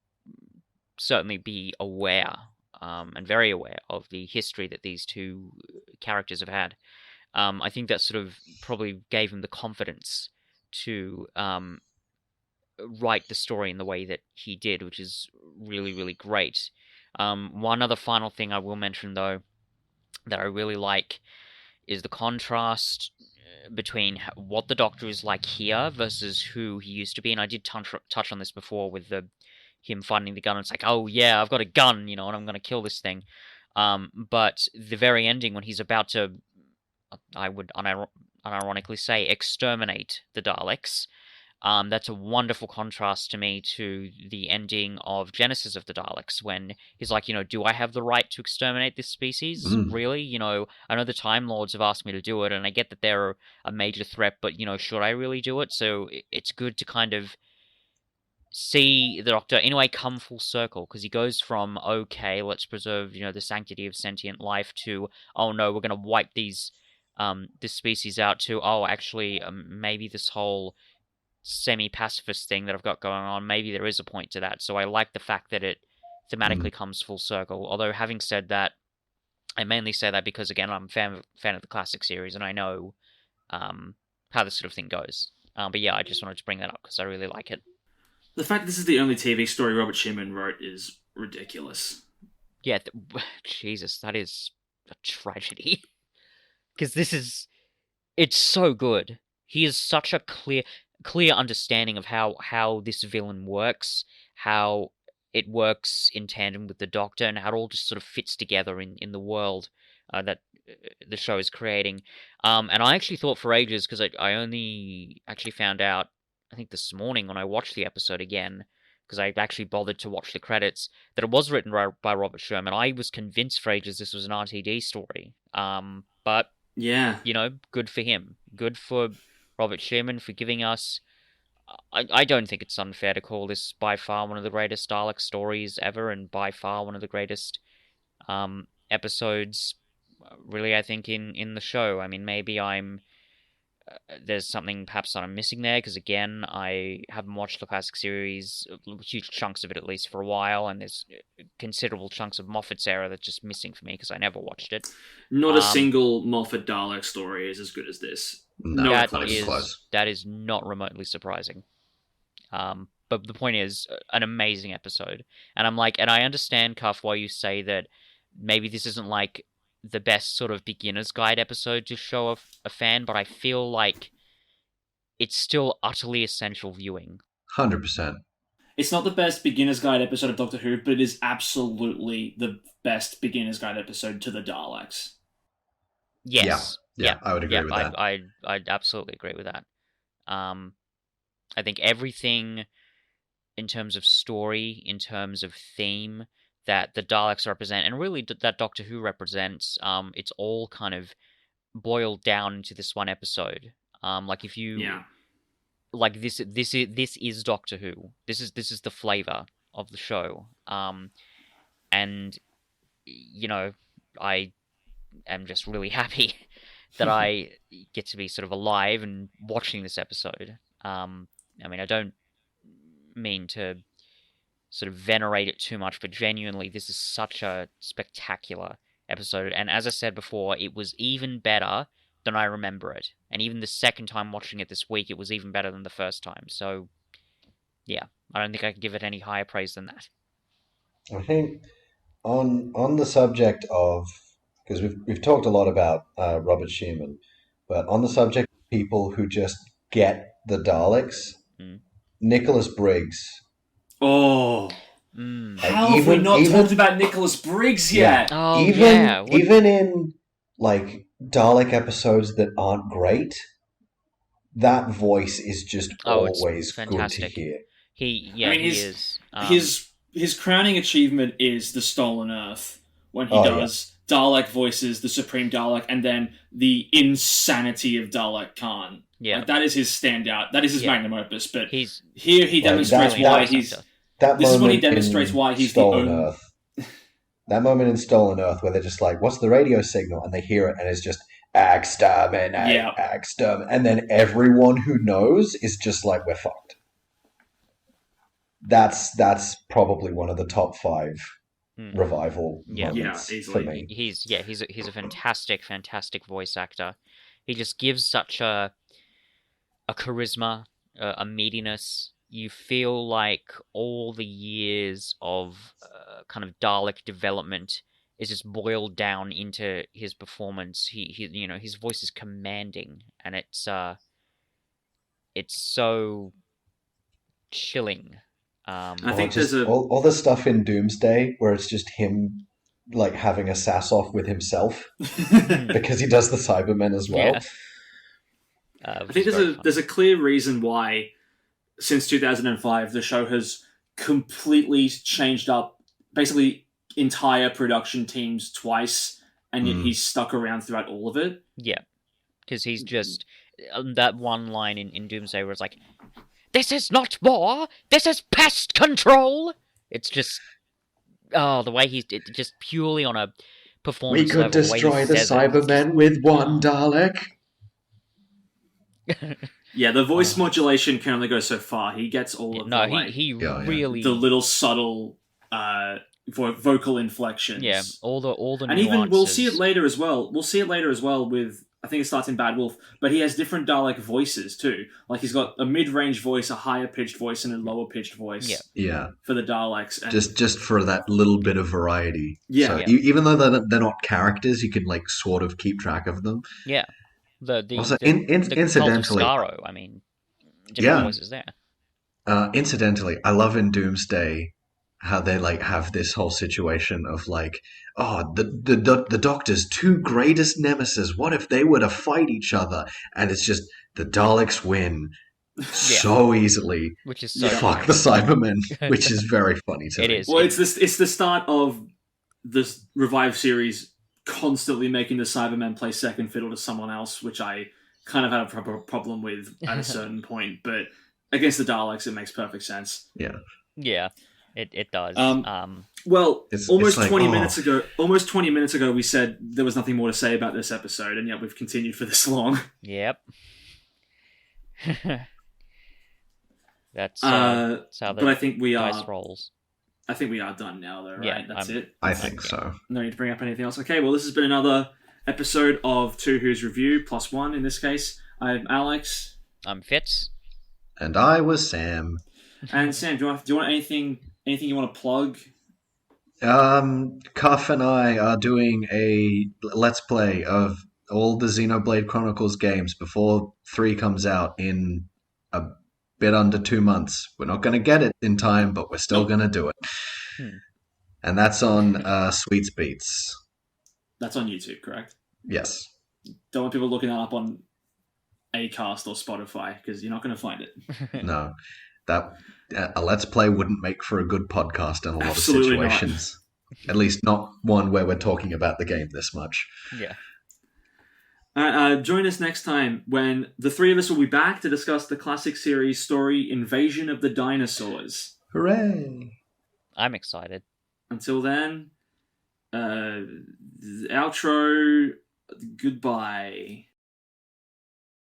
certainly be aware, and very aware of the history that these two characters have had, I think that sort of probably gave him the confidence to write the story in the way that he did, which is really, really great. One other final thing I will mention, though, that I really like is the contrast between what the Doctor is like here versus who he used to be. And I did touch on this before with him finding the gun. It's like, oh yeah, I've got a gun, and I'm going to kill this thing. But the very ending when he's about to, I would unironically say, exterminate the Daleks. That's a wonderful contrast to me to the ending of Genesis of the Daleks, when he's like, do I have the right to exterminate this species? Really? I know the Time Lords have asked me to do it, and I get that they're a major threat, but, should I really do it? So it's good to kind of see the Doctor, in a way, come full circle, because he goes from, okay, let's preserve, the sanctity of sentient life, to, oh no, we're going to wipe this species out, to, oh, actually, maybe this whole semi-pacifist thing that I've got going on, maybe there is a point to that. So I like the fact that it thematically comes full circle. Although having said that, I mainly say that because, again, I'm a fan of the classic series, and I know how this sort of thing goes. But yeah, I just wanted to bring that up because I really like it. The fact this is the only TV story Robert Shearman wrote is ridiculous. Yeah, Jesus, that is a tragedy. Because it's so good. He is such a clear understanding of how this villain works, how it works in tandem with the Doctor, and how it all just sort of fits together in the world that the show is creating. And I actually thought for ages, because I only actually found out, I think this morning when I watched the episode again, because I actually bothered to watch the credits, that it was written by Robert Sherman. I was convinced for ages this was an RTD story. But Yeah, good for him. Good for Robert Sherman for giving us. I don't think it's unfair to call this by far one of the greatest Dalek stories ever, and by far one of the greatest episodes, really, I think, in the show. I mean, maybe there's something perhaps that I'm missing there, because again, I haven't watched the classic series, huge chunks of it at least, for a while, and there's considerable chunks of Moffat's era that's just missing for me because I never watched it. not a single Moffat Dalek story is as good as this. No, Not not even close. That is not remotely surprising. But the point is, an amazing episode. And I understand, Cuff, why you say that maybe this isn't like the best sort of beginner's guide episode to show a fan, but I feel like it's still utterly essential viewing. 100%. It's not the best beginner's guide episode of Doctor Who, but it is absolutely the best beginner's guide episode to the Daleks. Yes. Yeah, I would agree with that. I'd absolutely agree with that. I think everything in terms of story, in terms of theme that the Daleks represent, and really that Doctor Who represents, it's all kind of boiled down into this one episode. Like if you like this is Doctor Who. This is the flavor of the show. And you know, I am just really happy that I get to be sort of alive and watching this episode. I mean, I don't mean to sort of venerate it too much, but genuinely, this is such a spectacular episode. And as I said before, it was even better than I remember it. And even the second time watching it this week, it was even better than the first time. So, yeah, I don't think I can give it any higher praise than that. I think on the subject of, because we've talked a lot about Robert Schumann, but on the subject of people who just get the Daleks, Nicholas Briggs. Oh, how have we not talked about Nicholas Briggs yet? Yeah. Oh, even in like Dalek episodes that aren't great, that voice is just always good to hear. He is. His crowning achievement is the Stolen Earth, when he does Dalek voices the Supreme Dalek, and then the insanity of Dalek Khan. Yeah, like, that is his standout. That is his magnum opus. But here he demonstrates why he's. This is when he demonstrates why he's Stolen Earth. That moment in Stolen Earth where they're just like, "What's the radio signal?" and they hear it, and it's just exterminate, exterminate, and then everyone who knows is just like, "We're fucked." That's probably one of the top 5 revival moments for me. He's a fantastic voice actor. He just gives such a charisma, a meatiness. You feel like all the years of kind of Dalek development is just boiled down into his performance. He his voice is commanding, and it's so chilling. I think there's all the stuff in Doomsday where it's just him like having a sass off with himself because he does the Cybermen as well. Yeah. I think there's a clear reason why since 2005 the show has completely changed up basically entire production teams twice, and yet he's stuck around throughout all of it. Yeah, because he's just that one line in Doomsday where it's like, "This is not war. This is pest control." It's just the way he's just purely on a performance. We could destroy the Cybermen with one Dalek. Yeah, the voice modulation can only go so far. He gets all of really the little subtle vocal inflections. Yeah, all the and nuances. Even we'll see it later as well. We'll see it later as well with, I think it starts in Bad Wolf, but he has different Dalek voices too. Like he's got a mid-range voice, a higher-pitched voice, and a lower-pitched voice. Yeah. For the Daleks, and just for that little bit of variety. Yeah. So even though they're not characters, you can like sort of keep track of them. Yeah. Also, the incidentally, Skaro, I mean, different voices there. Incidentally, I love in Doomsday how they like have this whole situation of like, oh, the Doctor's 2 greatest nemesis. What if they were to fight each other? And it's just the Daleks win so easily. Which is so fuck the Cybermen, which is very funny to me. It is. Well, it's the start of this Revive series constantly making the Cybermen play second fiddle to someone else, which I kind of had a problem with at a certain point, but against the Daleks it makes perfect sense. Yeah, it does. Well, almost 20 minutes ago we said there was nothing more to say about this episode, and yet we've continued for this long. Yep. That's how but I think we dice rolls. I think we are done now, though, right? Yeah, That's it? I think so. No need to bring up anything else. Okay, well, this has been another episode of Two Who's Review, +1 in this case. I'm Alex. I'm Fitz. And I was Sam. And Sam, do you want anything you want to plug? Cuff and I are doing a Let's Play of all the Xenoblade Chronicles games before 3 comes out in bit under 2 months. We're not going to get it in time, but we're still going to do it. Hmm. And that's on Sweets Beats. That's on YouTube, correct? Yes. Don't want people looking that up on Acast or Spotify because you're not going to find it. No. That a Let's Play wouldn't make for a good podcast in a lot Absolutely of situations. At least not one where we're talking about the game this much. Yeah. Join us next time when the three of us will be back to discuss the classic series story Invasion of the Dinosaurs. Hooray! I'm excited. Until then, outro, goodbye.